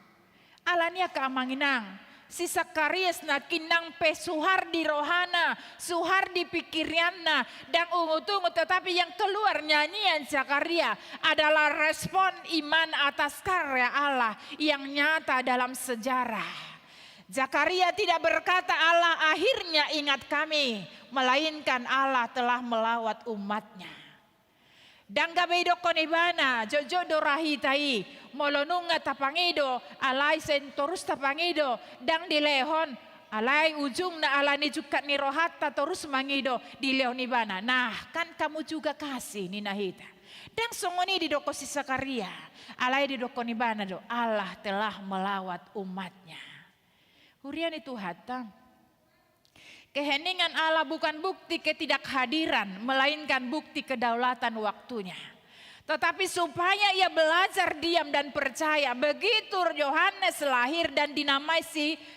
Alania keamanginang, si Zakarias na kinang pe suhar di rohana, suhar di pikirianna, dan ungut-ungut, tetapi yang keluar nyanyian Zakaria adalah respon iman atas karya Allah yang nyata dalam sejarah. Zakaria tidak berkata Allah akhirnya ingat kami, melainkan Allah telah melawat umatnya. Dan gabedo konibana jojo dorahitai molonunga tapangido alay sentorus tapangido dang dilehon alay ujung na alani jukat ni rohata terus mangido dilehonibana. Nah kan kamu juga kasih ni nahita. Dan songoni di doko si Zakaria alay di doko nibana do Allah telah melawat umatnya. Hurian itu hatam. Keheningan Allah bukan bukti ketidakhadiran, melainkan bukti kedaulatan waktunya. Tetapi supaya ia belajar diam dan percaya, begitu Yohanes lahir dan dinamai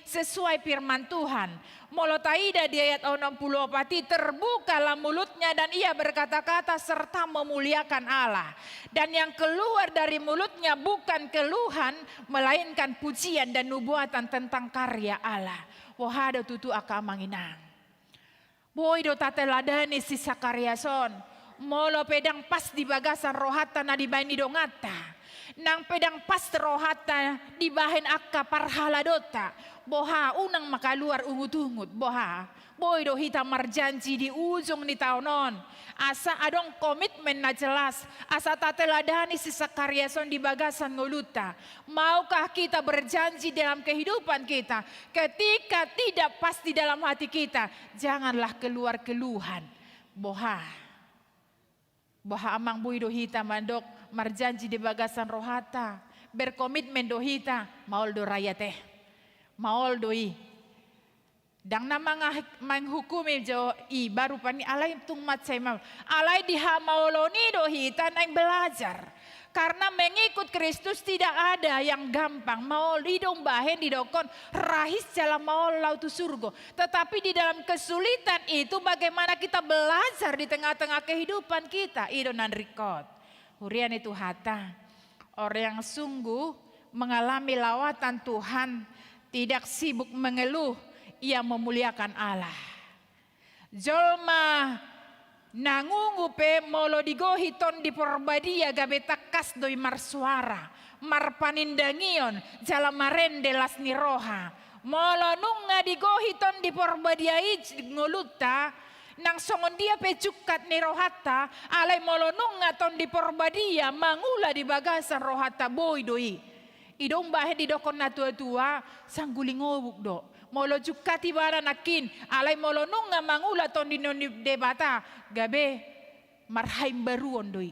sesuai firman Tuhan. Molotaida di ayat 64 terbukalah mulutnya dan ia berkata-kata serta memuliakan Allah. Dan yang keluar dari mulutnya bukan keluhan, melainkan pujian dan nubuatan tentang karya Allah. Wahada tutu akamanginang. Boy do tateladani si Zakariason. Molo pedang pas di bagasan rohata na dibahin dongata. Nang pedang pas rohata dibahin akka parhaladota. Boha unang makaluar ungut-ungut. Boha. Boy do hita marjanji di ujung ni taonon. Asa adong komitmen na jelas. Asa tateladani si Zakariason di bagasan nguluta. Maukah kita berjanji dalam kehidupan kita? Ketika tidak pas di dalam hati kita, janganlah keluar keluhan. Boha amang bui dohita mandok marjanji di bagasan rohata. Berkomitmen dohita maol do raya teh. Maol doi. Dang nama menghukumi jo baru pani alay tung mat saya mau. Alay dihamoloni dohita naik belajar. Karena mengikut Kristus tidak ada yang gampang. Mau lidong bahen didokon rahis jalan mau lautu surga. Tetapi di dalam kesulitan itu bagaimana kita belajar di tengah-tengah kehidupan kita. Idonan rikot. Hurian itu hata. Orang yang sungguh mengalami lawatan Tuhan. Tidak sibuk mengeluh. Ia memuliakan Allah. Jolma nangungu pe molo digohiton di porbadia gabe takas doi marsuara. Marpanindangion jala marende las niroha. Molo nunga digohiton di porbadia nguluta. Nang songon dia pecukat ni rohata. Alay molo nunga ton di porbadia mangula di bagasan rohata boy doi. Idong bahe di dokon na tua-tua sangguling ngobuk do. Molo juga tibara nakin alay molo nunga mangula ton di debata gabe marhaim baruon doi.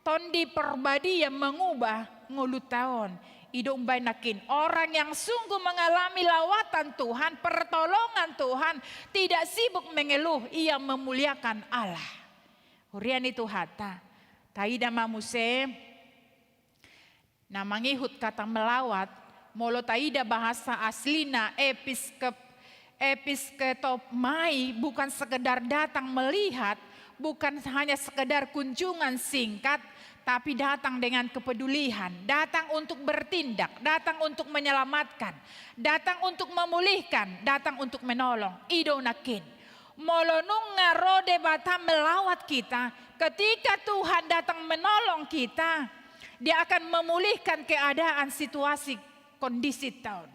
Ton di perbadi yang mengubah ngulut tahun. Idong bay nakin orang yang sungguh mengalami lawatan Tuhan, pertolongan Tuhan, tidak sibuk mengeluh, ia memuliakan Allah. Hurian itu hata. Taida mamuse namangihut kata melawat. Molo taida bahasa aslina episketopmai bukan sekedar datang melihat, bukan hanya sekedar kunjungan singkat, tapi datang dengan kepedulian, datang untuk bertindak, datang untuk menyelamatkan, datang untuk memulihkan, datang untuk menolong. Ido nakin. Molo nunga rode bata melawat kita, ketika Tuhan datang menolong kita, dia akan memulihkan keadaan situasi kondisi tahun.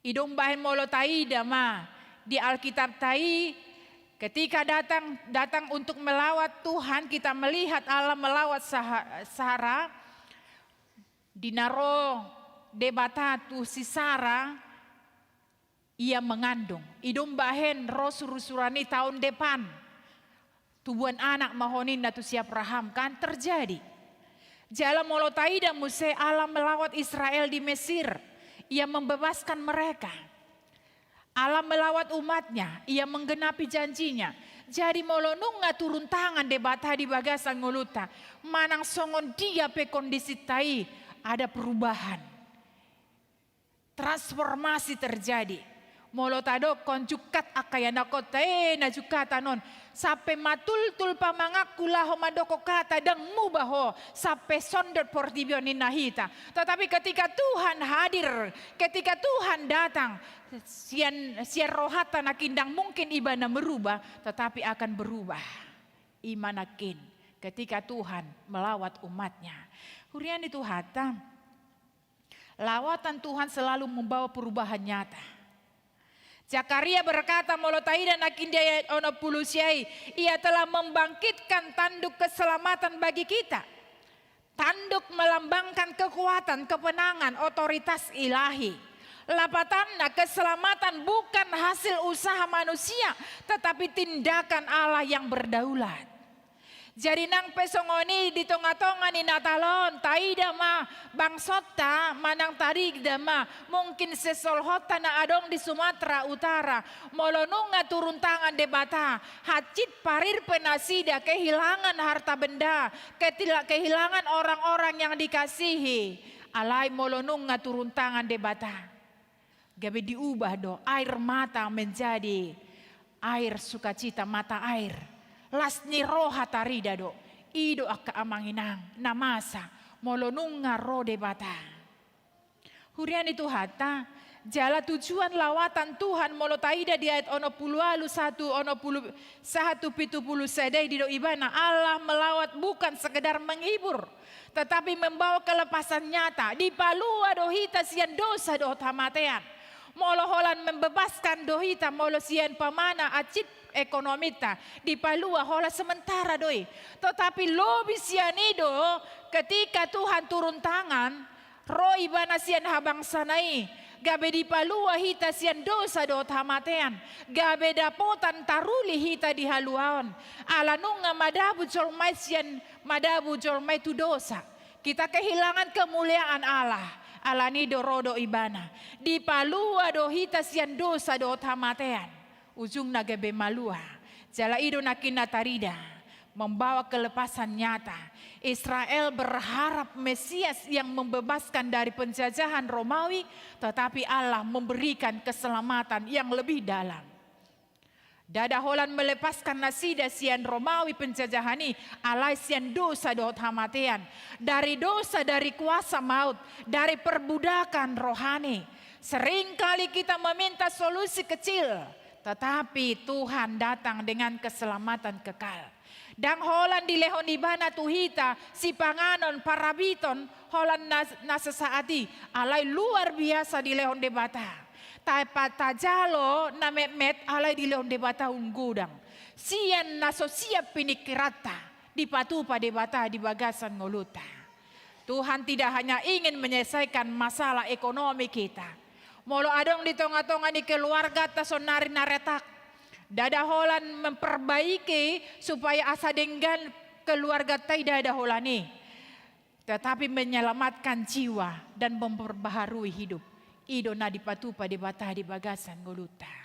Idong bahen molo taida ma di Alkitab tai ketika datang untuk melawat Tuhan, kita melihat Allah melawat Sarah dinaro debata tu si Sarah ia mengandung. Idong bahen rosurusurani tahun depan Tubuhan anak mahonin na tu siap raham kan terjadi. Jala molotai dan Muse Allah melawat Israel di Mesir. Ia membebaskan mereka. Allah melawat umatnya. Ia menggenapi janjinya. Jadi molonunga turun tangan debata di bagasan ngoluta. Manang songon dia pe kondisi tai ada perubahan. Transformasi terjadi. Molotado konjukat akayana kotae na jukata non sampai matul-tul pamangaku laho madoko kata dang mubaho sampai sonder portibion nahita. Tetapi ketika Tuhan hadir, ketika Tuhan datang, sian rohata nakindang mungkin ibana merubah, tetapi akan berubah. Imanakin ketika Tuhan melawat umatnya. Hurian itu hata, lawatan Tuhan selalu membawa perubahan nyata. Zakaria berkata molotai dan akindia ono pulusiai, ia telah membangkitkan tanduk keselamatan bagi kita. Tanduk melambangkan kekuatan, kemenangan, otoritas ilahi. Lapatanna keselamatan bukan hasil usaha manusia, tetapi tindakan Allah yang berdaulat. Jadi nang pesongoni di tonga-tonga ni natalon taida ma bangsota manang tarig dama mungkin sesolhota na adong di Sumatera Utara molonunga turun tangan debata hacit parir penasida kehilangan harta benda kehilangan orang-orang yang dikasihi alai molonunga turun tangan debata gabe diubah do air mata menjadi air sukacita mata air. Las ni roha tarida do, ido akka amanginang, namasa, molonunga rode bata. Hurian itu hata, jala tujuan lawatan Tuhan molotaida di ayat ono pulualu satu ono puluh satu pitu puluh sedai di do ibana Allah melawat bukan sekedar menghibur, tetapi membawa kelepasan nyata. Di palua dohita sian dosa do tamatean, moloholan membebaskan dohita molo sian pamana acit ekonomita di palua hola sementara doi. Tetapi lobi sianido ketika Tuhan turun tangan roi bana sian habang sanai gabe di palua hita sian dosa do tamatean gabe dapotan taruli hita di haluaon alanunga madabu jolmai sian madabu jolmai tu dosa kita kehilangan kemuliaan Allah alani do rodo ibana di palua do hita sian dosa do tamatean ujung nagabe malua, jala ido nakina tarida, membawa kelepasan nyata. Israel berharap Mesias yang membebaskan dari penjajahan Romawi, tetapi Allah memberikan keselamatan yang lebih dalam. Dadaholan melepaskan nasida sian Romawi penjajahani, alai sian dosa do hamatean, dari dosa dari kuasa maut, dari perbudakan rohani. Seringkali kita meminta solusi kecil, tetapi Tuhan datang dengan keselamatan kekal. Dan holan di lehon ibana tuhita si panganon parabiton holan nasesaati alai luar biasa di lehon debata. Tajalo na met alai di lehon debata unggudang. Sian naso siap pinikirata di patupa debata di bagasan ngoluta. Tuhan tidak hanya ingin menyelesaikan masalah ekonomi kita. Molo adong di tonga-tonga di keluarga tasonari naretak. Dadaholan memperbaiki supaya asa denggan keluarga tai dadaholani. Tetapi menyelamatkan jiwa dan memperbaharui hidup. Ido na dipatupa di batah di bagasan ngoluta.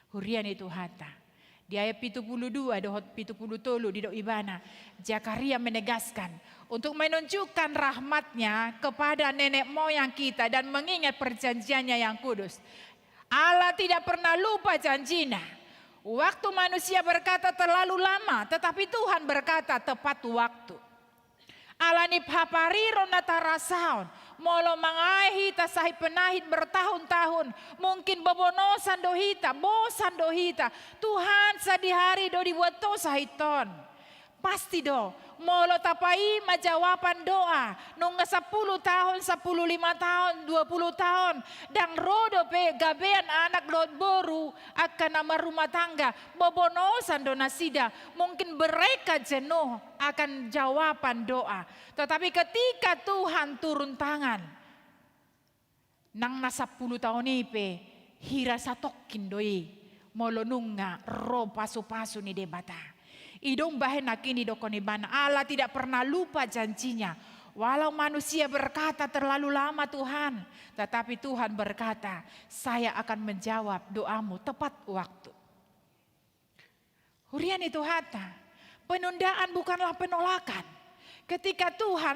Hurian itu hata. Di ayat 72 dohot 73 di do ibana. Zakaria menegaskan untuk menunjukkan rahmatnya kepada nenek moyang kita dan mengingat perjanjiannya yang kudus. Allah tidak pernah lupa janjinya. Waktu manusia berkata terlalu lama, tetapi Tuhan berkata tepat waktu. Alanip hapariro natarasaon, molo mangahi tasahi penahit bertahun-tahun, mungkin bobonosan dohita, bosan dohita. Tuhan sadihari do dibuat tosa hiton. Pasti do, molo tapai majawaban doa, nungga 10 tahun, 15 tahun, 20 tahun, dan rodo pe gabean anak lot boru akan nama rumah tangga, bobonosan do nasida, mungkin mereka jenuh akan jawaban doa. Tetapi ketika Tuhan turun tangan, nang na 10 tahun ipe, hira satokin doi, molo nungga ro pasu-pasu ni debata. Idong bahen nakini dokon ibana. Allah tidak pernah lupa janjinya. Walau manusia berkata terlalu lama Tuhan, tetapi Tuhan berkata, saya akan menjawab doamu tepat waktu. Hurian itu hata. Penundaan bukanlah penolakan. Ketika Tuhan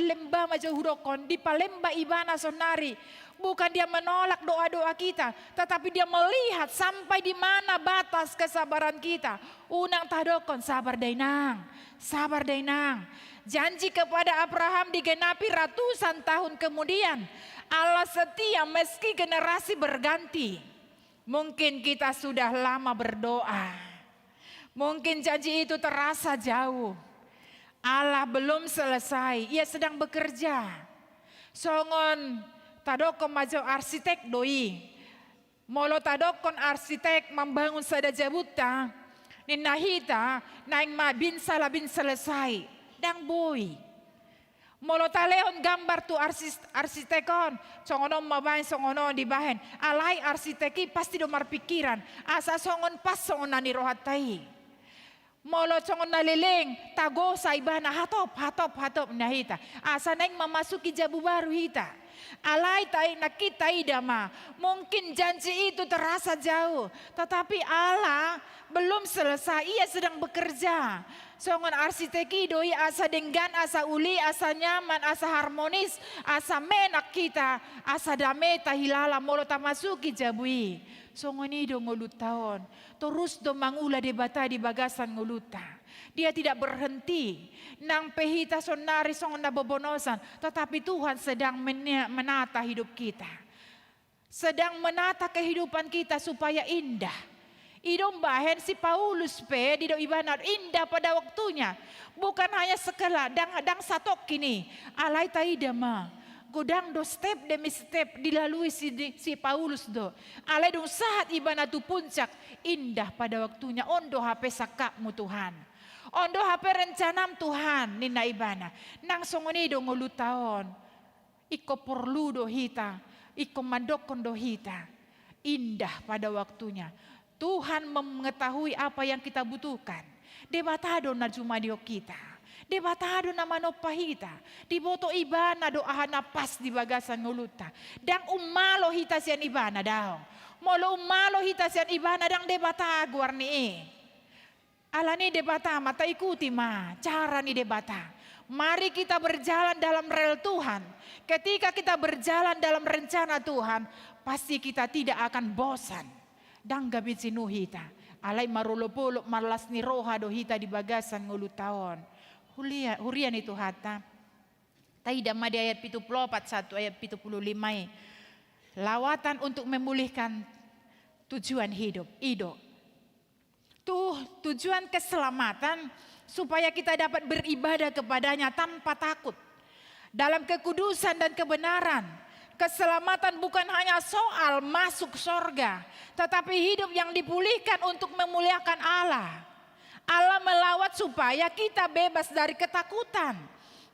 lembah majahudokon di palemba ibana sonari, bukan dia menolak doa-doa kita, tetapi dia melihat sampai di mana batas kesabaran kita. Unang tadokon sabar dainang, sabar dainang. Janji kepada Abraham digenapi ratusan tahun kemudian. Allah setia meski generasi berganti. Mungkin kita sudah lama berdoa. Mungkin janji itu terasa jauh. Allah belum selesai, ia sedang bekerja. Songon tadokon majo arsitek doi. Molo tadokon arsitek membangun sada jabuta. Ninahita naing bin selesai. Dang boy. Molo taleon gambar tu arsitekon. Songonon mabahin songonon dibahen. Alai arsiteki pasti domar pikiran. Asa songon pas songon nani rohatai. Molo songon naliling. Tago sa ibana hatop nahita. Asa naing memasuki jabu baru hita. Alai tai nakita idama. Mungkin janji itu terasa jauh. Tetapi Allah belum selesai. Ia sedang bekerja. Songon arsiteki doi asa denggan, asa uli, asa nyaman, asa harmonis, asa menak kita, asa damai tahilala molo tamasuki jabui. Songon ido ngulut tahun, terus do mangula debata di bagasan nguluta. Dia tidak berhenti, nang pehita sonari songon nabobonosan, tetapi Tuhan sedang menata hidup kita. Sedang menata kehidupan kita supaya indah. Idong bahen si Paulus di do ibanar indah pada waktunya. Bukan hanya sekala dang satok kini. Alai taidama. Godang do step demi step dilalui si Paulus do. Alai dong saat ibana tu puncak. Indah pada waktunya. Ondo hape sakakmu Tuhan. Ondo hape rencanam Tuhan. Nina ibana. Nang songoni do ngulutaon. Iko perlu do hita. Iko mandokon do hita. Indah pada waktunya. Tuhan mengetahui apa yang kita butuhkan. Debatado na jumadio kita. Debatado na manopahita. Diboto ibana doa pas di bagasan nguluta. Dang umalo hita sian ibana daw. Molo umalo hita sian ibana dang debata guarni. Alani debata mata ikuti ma. Cara ni debata. Mari kita berjalan dalam rel Tuhan. Ketika kita berjalan dalam rencana Tuhan, pasti kita tidak akan bosan. Dang gabit sinu hita. Alay marulopulok marlas ni roha do hita di bagasan ngulutaon. Hurian itu hata. Taidama di ayat 74 ayat 75. Lawatan untuk memulihkan tujuan hidup. Ido. Tujuan keselamatan supaya kita dapat beribadah kepadanya tanpa takut. Dalam kekudusan dan kebenaran. Keselamatan bukan hanya soal masuk sorga, tetapi hidup yang dipulihkan untuk memuliakan Allah. Allah melawat supaya kita bebas dari ketakutan.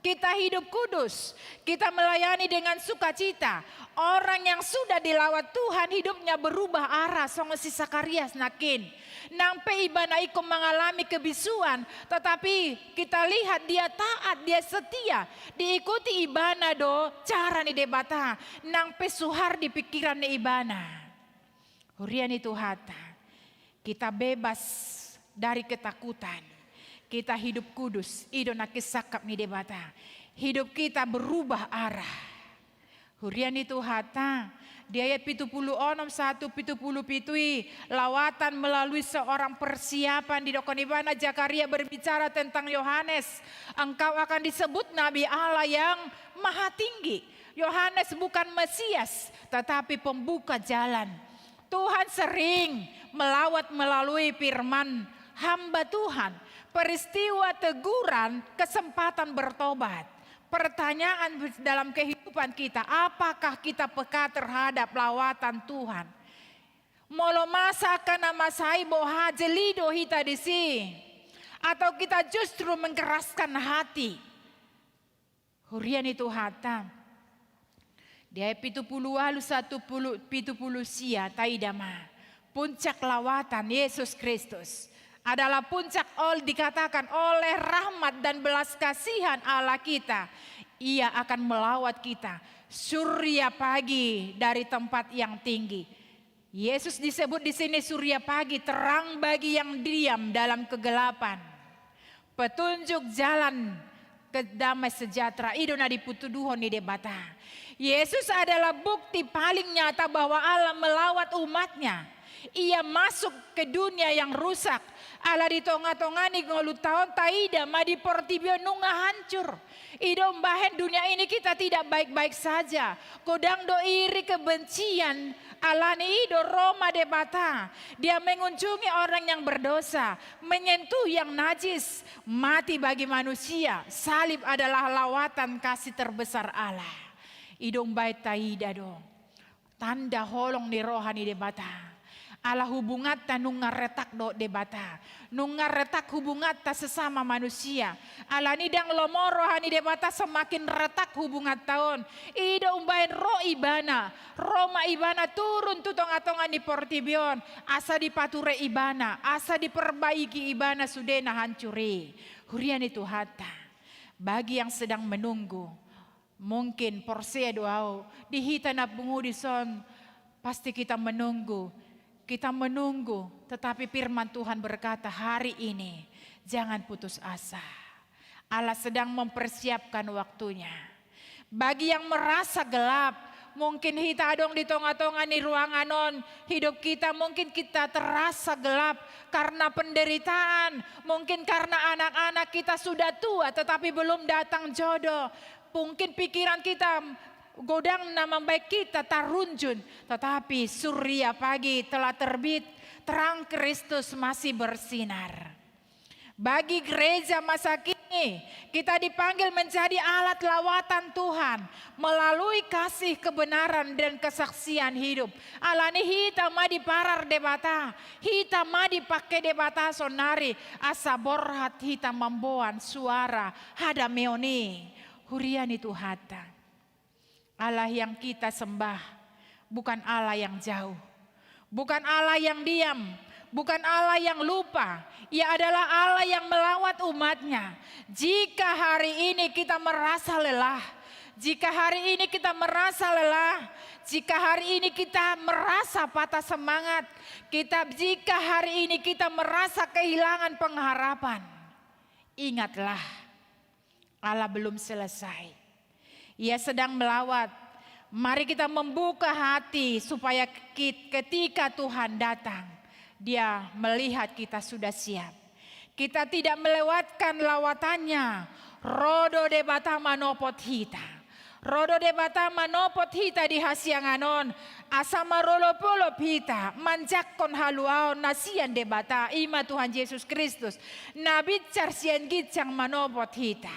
Kita hidup kudus, kita melayani dengan sukacita. Orang yang sudah dilawat Tuhan hidupnya berubah arah. Songo si Sakarias nakin. Nampe ibana iko mengalami kebisuan, tetapi kita lihat dia taat, dia setia, diikuti ibana do cara ni debata, nampe suhar di pikiran ni ibana. Hurian itu hata, kita bebas dari ketakutan, kita hidup kudus, ido nakisakap ni debata, hidup kita berubah arah. Hurian itu hata. Di ayat 76 1 77 lawatan melalui seorang persiapan di dokon ibana Zakaria berbicara tentang Yohanes. Engkau akan disebut Nabi Allah yang maha tinggi. Yohanes bukan Mesias tetapi pembuka jalan. Tuhan sering melawat melalui firman hamba Tuhan. Peristiwa teguran, kesempatan bertobat. Pertanyaan dalam kehidupan kita, apakah kita peka terhadap lawatan Tuhan? Molo masa kana masai boha jelido hita disi, atau kita justru mengkeraskan hati? Hurian itu hata. Di ayat 70 lalu 1 70 sia taidama. Puncak lawatan Yesus Kristus. adalah puncak dikatakan oleh rahmat dan belas kasihan Allah kita. Ia akan melawat kita surya pagi dari tempat yang tinggi. Yesus disebut di sini surya pagi, terang bagi yang diam dalam kegelapan. Petunjuk jalan ke damai sejahtera idona diputuduhon di debata. Yesus adalah bukti paling nyata bahwa Allah melawat umatnya. Ia masuk ke dunia yang rusak. Allah di tonga-tongani ngolu tahun taida madi portibio nunga hancur. Idom bahen dunia ini kita tidak baik-baik saja. Kodang do iri kebencian. Allah ni ido Roma debata. Dia mengunjungi orang yang berdosa. Menyentuh yang najis. Mati bagi manusia. Salib adalah lawatan kasih terbesar Allah. Idom baik taida dong. Tanda holong ni rohani debata. Allah hubungat ta nunga retak do debata. Nunga retak hubungat ta sesama manusia. Allah nidang lomoro hani debata semakin retak hubungat tahun. Ida umbain ro ibana. Roma ibana turun tutong-atongan di portibion. Asa dipature ibana. Asa diperbaiki ibana sudena hancuri. Hurian itu hatta. Bagi yang sedang menunggu. Mungkin porsia doau. Dihita na pengudison. Pasti kita menunggu. Kita menunggu, tetapi firman Tuhan berkata hari ini jangan putus asa. Allah sedang mempersiapkan waktunya. Bagi yang merasa gelap, mungkin kita adong di tonga-tonga di ruangan non, hidup kita mungkin kita terasa gelap karena penderitaan. Mungkin karena anak-anak kita sudah tua tetapi belum datang jodoh. Mungkin pikiran kita godang nama baik kita tarunjun, tetapi surya pagi telah terbit, terang Kristus masih bersinar. Bagi gereja masa kini, kita dipanggil menjadi alat lawatan Tuhan melalui kasih kebenaran dan kesaksian hidup. Alani hita madi parar debata, hita madi pakai debata sonari, asa borhat hita memboan suara hada meoni, hurian itu hata. Allah yang kita sembah bukan Allah yang jauh, bukan Allah yang diam, bukan Allah yang lupa. Ia adalah Allah yang melawat umatnya. Jika hari ini kita merasa lelah, jika hari ini kita merasa lelah, jika hari ini kita merasa patah semangat, jika hari ini kita merasa kehilangan pengharapan, ingatlah Allah belum selesai. Ia sedang melawat. Mari kita membuka hati supaya ketika Tuhan datang, Dia melihat kita sudah siap. Kita tidak melewatkan lawatannya. Rodo de bata manopot hita. Rodo de bata manopot hita di hasianganon. Asama rolo polo hita. Manjakon haluaon nasian de bata. Ima Tuhan Yesus Kristus. Nabi carsian gicang manopot hita.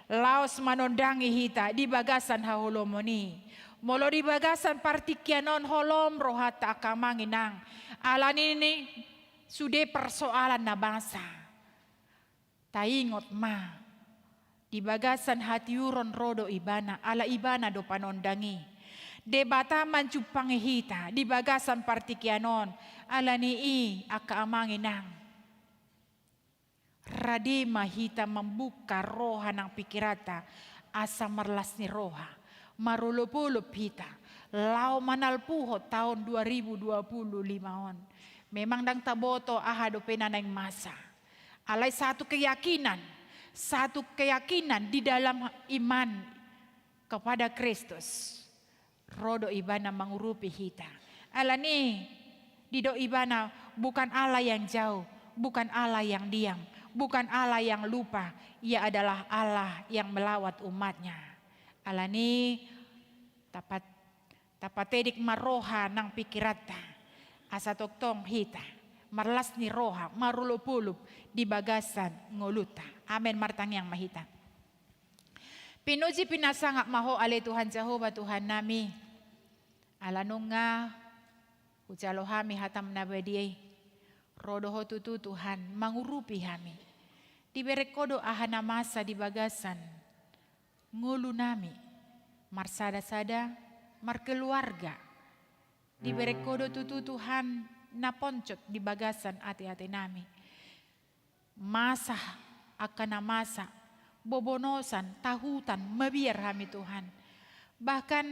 Laos manondangi hita di bagasan haholomoni. Molo di bagasan partikianon holom rohata akamanginang. Alan ini sudah persoalan na bangsa. Taingot ma. Di bagasan hati uron rodo ibana. Ala ibana do panondangi. Debata mancupangi hita. Di bagasan partikianon. Ala ni akaamanginang. Radima hita membuka roha ng pikirata asa marlas ni roha marulupulup hita lao manalpuho tahun 2025 on. Memang dang taboto ahado penanang masa. Alay satu keyakinan di dalam iman kepada Kristus. Rodo ibana mengurupi hita. Alani dido ibana bukan Allah yang jauh, bukan Allah yang diam. Bukan Allah yang lupa, Ia adalah Allah yang melawat umatnya. Allah ni tapatedik maroha nang pikirata. Asa toktong hita, marlas ni roha, marulupulup di bagasan ngoluta. Amen martang yang mahita. Pinuji pinasangak maho ale Tuhan Jehovah Tuhan nami. Alanunga ucalohami hatam nabadiai. Rodoho tutu Tuhan mengurupi kami. Diberi kodo ahana masa di bagasan. Ngulu nami. Marsada-sada. Mar keluarga. Diberi kodo tutu Tuhan naponcot di bagasan hati-hati nami. masa akan masa, bobonosan, tahutan, mabiar kami Tuhan. Bahkan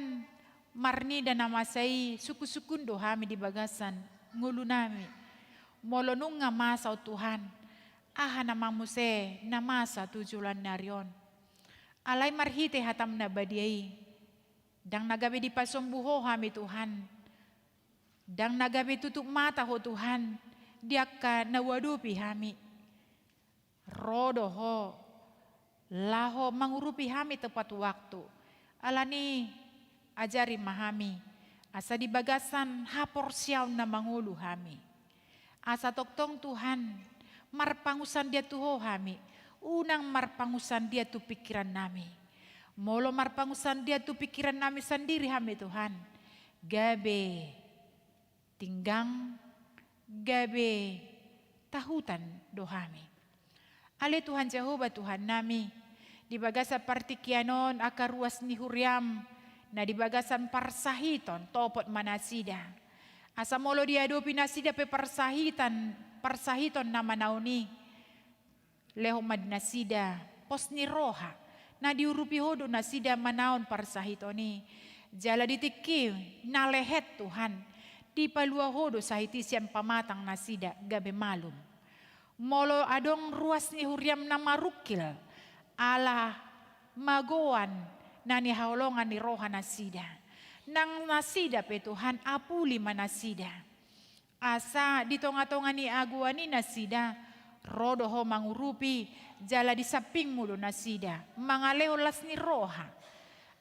marni dan namasai suku-sukundo kami di bagasan, ngulu nami. Molonung nga masa o Tuhan, namamu se na masa tujulan narion. Alay marhite hatam na badiay, dang nagabi di pasombuho kami Tuhan. Dang nagabi tutup mata ho Tuhan, diak ka nawadupi kami. Rodo ho, laho mangurupi kami tepat waktu. Alani ajari mahami, asa di bagasan hapor siyaw na mangulu kami. Asa toktong Tuhan, marpangusan dia tuho kami. Unang marpangusan dia tu pikiran nami. Molo marpangusan dia tu pikiran nami sendiri kami Tuhan. Gabe tinggang, gabe tahutan do kami. Ale Tuhan Jehovah Tuhan nami, di bagasan partikianon akaruas ni huriam, na di bagasan parsahiton topot manasida. Asa molo diadopi nasida pe parsahiton na manauni. Leho mad nasida, pos ni roha, na diurupi hodo nasida manaon parsahitoni. Jala ditiki na lehet Tuhan, di palua hodo sahitisian pamatang nasida gabe malum. Molo adong ruas ni huriam na marukil, ala magoan na ni haulongan ni roha nasida. Nang nasida pe Tuhan apuli manasida. Asa ditonga-tonga ni aguan ni nasida. Rodo ho mangurupi jala di saping mulo nasida. Mangaleho las ni roha.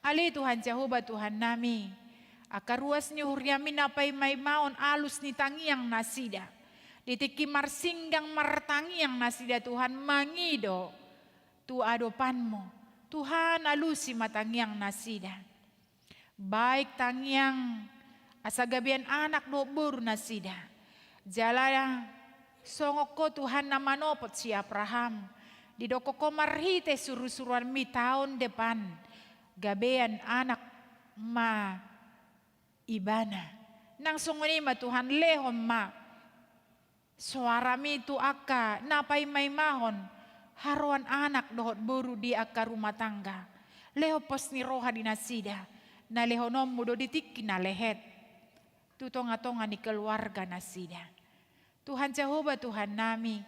Ale Tuhan Jehovah Tuhan nami. Akaruas ni huriamin apay may maon alus ni tangiang nasida. Ditiki marsinggang martangiang nasida Tuhan mangido. Tu adopanmo. Tuhan alusi matangiang nasida. Baik tangiang asagabian anak do buru nasida. Jalaya songok ko Tuhan na manopot si Abraham. Didoko ko marhite surusuruan mi tahun depan. Gabean anak ma ibana. Nang sunguni ma Tuhan lehom ma. Suara mi tu aka napay may mahon. Haruan anak dohot buru di aka rumah tangga. Leho pos ni roha dinasida. Na lehonom mudo ditiki na lehet. Tutonga-tonga ni keluarga nasida. Tuhan Jehovah Tuhan nami.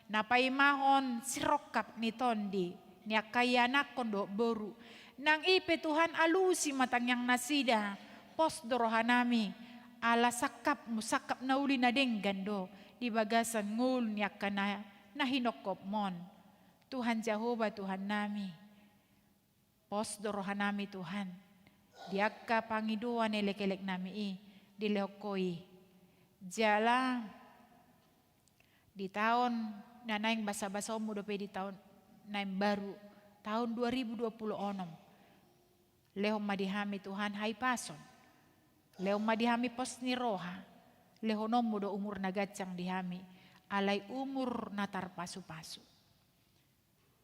Napaimahon sirokap ni tondi. Ni akayanak kondo boru. Nang ipe Tuhan alusi matang yang nasida. Pos doroha nami. Ala sakap musakap na uli na denggando. Di bagasan ngul ni akana nahinokop mon. Tuhan Jehovah Tuhan nami. Pos doroha nami Tuhan. Diaka pangiduan elek-elek nami dilehokoi. Jala di tahun nanaing basa-basa mudo pe di tahun naim baru tahun 2020 onom. Leho madihami Tuhan hai pason. Leho madihami pos ni roha. Leho nom mudo umur nagacang dihami. Alai umur natar pasu-pasu.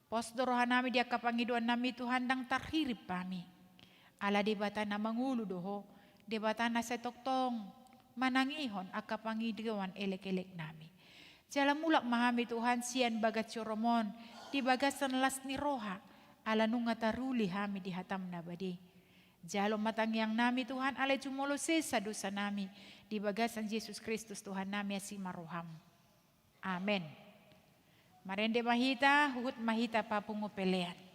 Pos doroha nami dia kapangiduan nami Tuhan dang tarhirip kami. Ala debata na mangulu doho, debata na sa toktong, manangihon akapangiduan elek-elek nami. Jala mulak mahami Tuhan siyan bagat coromon, di bagasan las ni roha, ala nunga taruli hami di hatam na badi. Jalo matangyang nami Tuhan, ala jumolo sesa dosa nami, di bagasan Yesus Kristus Tuhan nami asima roham. Amen. Marende mahita, huhut mahita papungo pelean.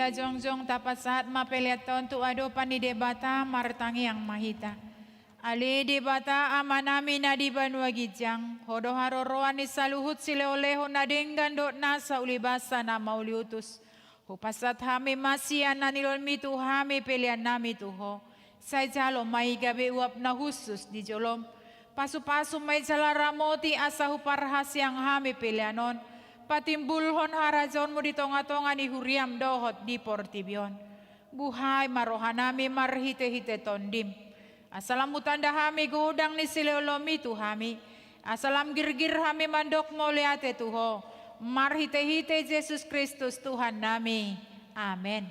mahita jongjong tapat saat mapeliaton tu ado pani debata martangi yang mahita. Ali debata amanami na di banua gijang, hodo haroroan ni saluhut sileoleho na denggan dot nasa ulibasa na mauliutus. Hupasat hami masian na nilol mitu hami pelian nami tuho. Say jalo may gabi uap na husus di jolom. Pasu-pasu may jala ramoti asa huparhas yang hami pelianon. Patimbulhon harajon mo di tonga-tonga ni huriam dohot di portibion. Buhay marohanami marhite-hite tondim. Asalam mutanda hami gudang ni sileolomi tu hami. Asalam girgir hami mandok moliate tuho. Marhite-hite Yesus Kristus Tuhan nami. Amin.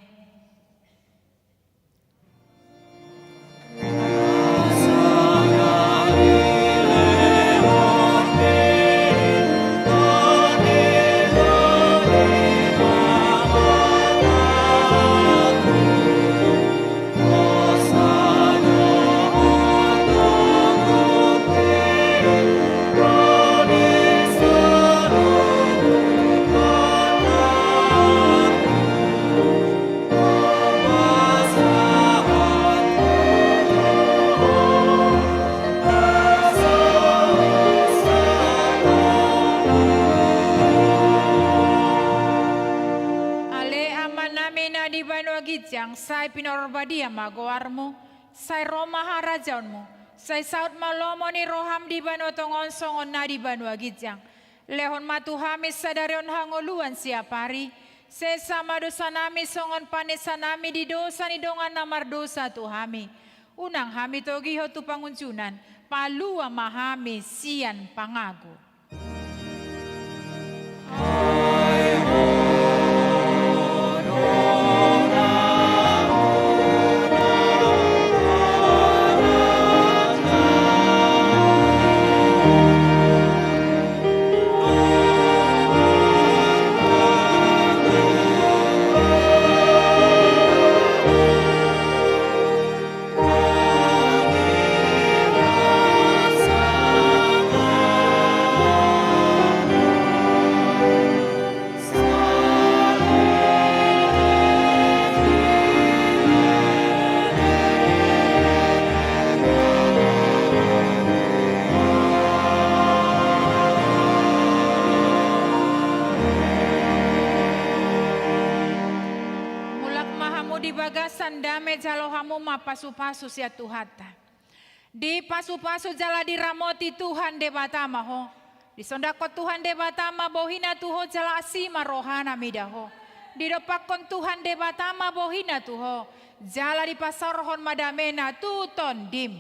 yang sai pinorbadia magoarmu, sai Roma harajaunmu, sai saut malomoni roham di banu tongon songon na di banu agijang. Lehon matu hamis sadarion hangoluan siapari, sesama dosa nami songon panesa nami di dosa ni dongan namar dosa tu hami. Unang hami togiho tu panguncunan, palua mahami sian pangago. Dame jalo hamu ma pasu-pasu sia tuhata. Di pasu-pasu jala diramoti Tuhan de batama ho. Di sondako Tuhan de batama bohina tuho jala asima rohana midaho. Di dopakon Tuhan de batama bohina tuho. Jala di pasar rohon madamena tuton dim.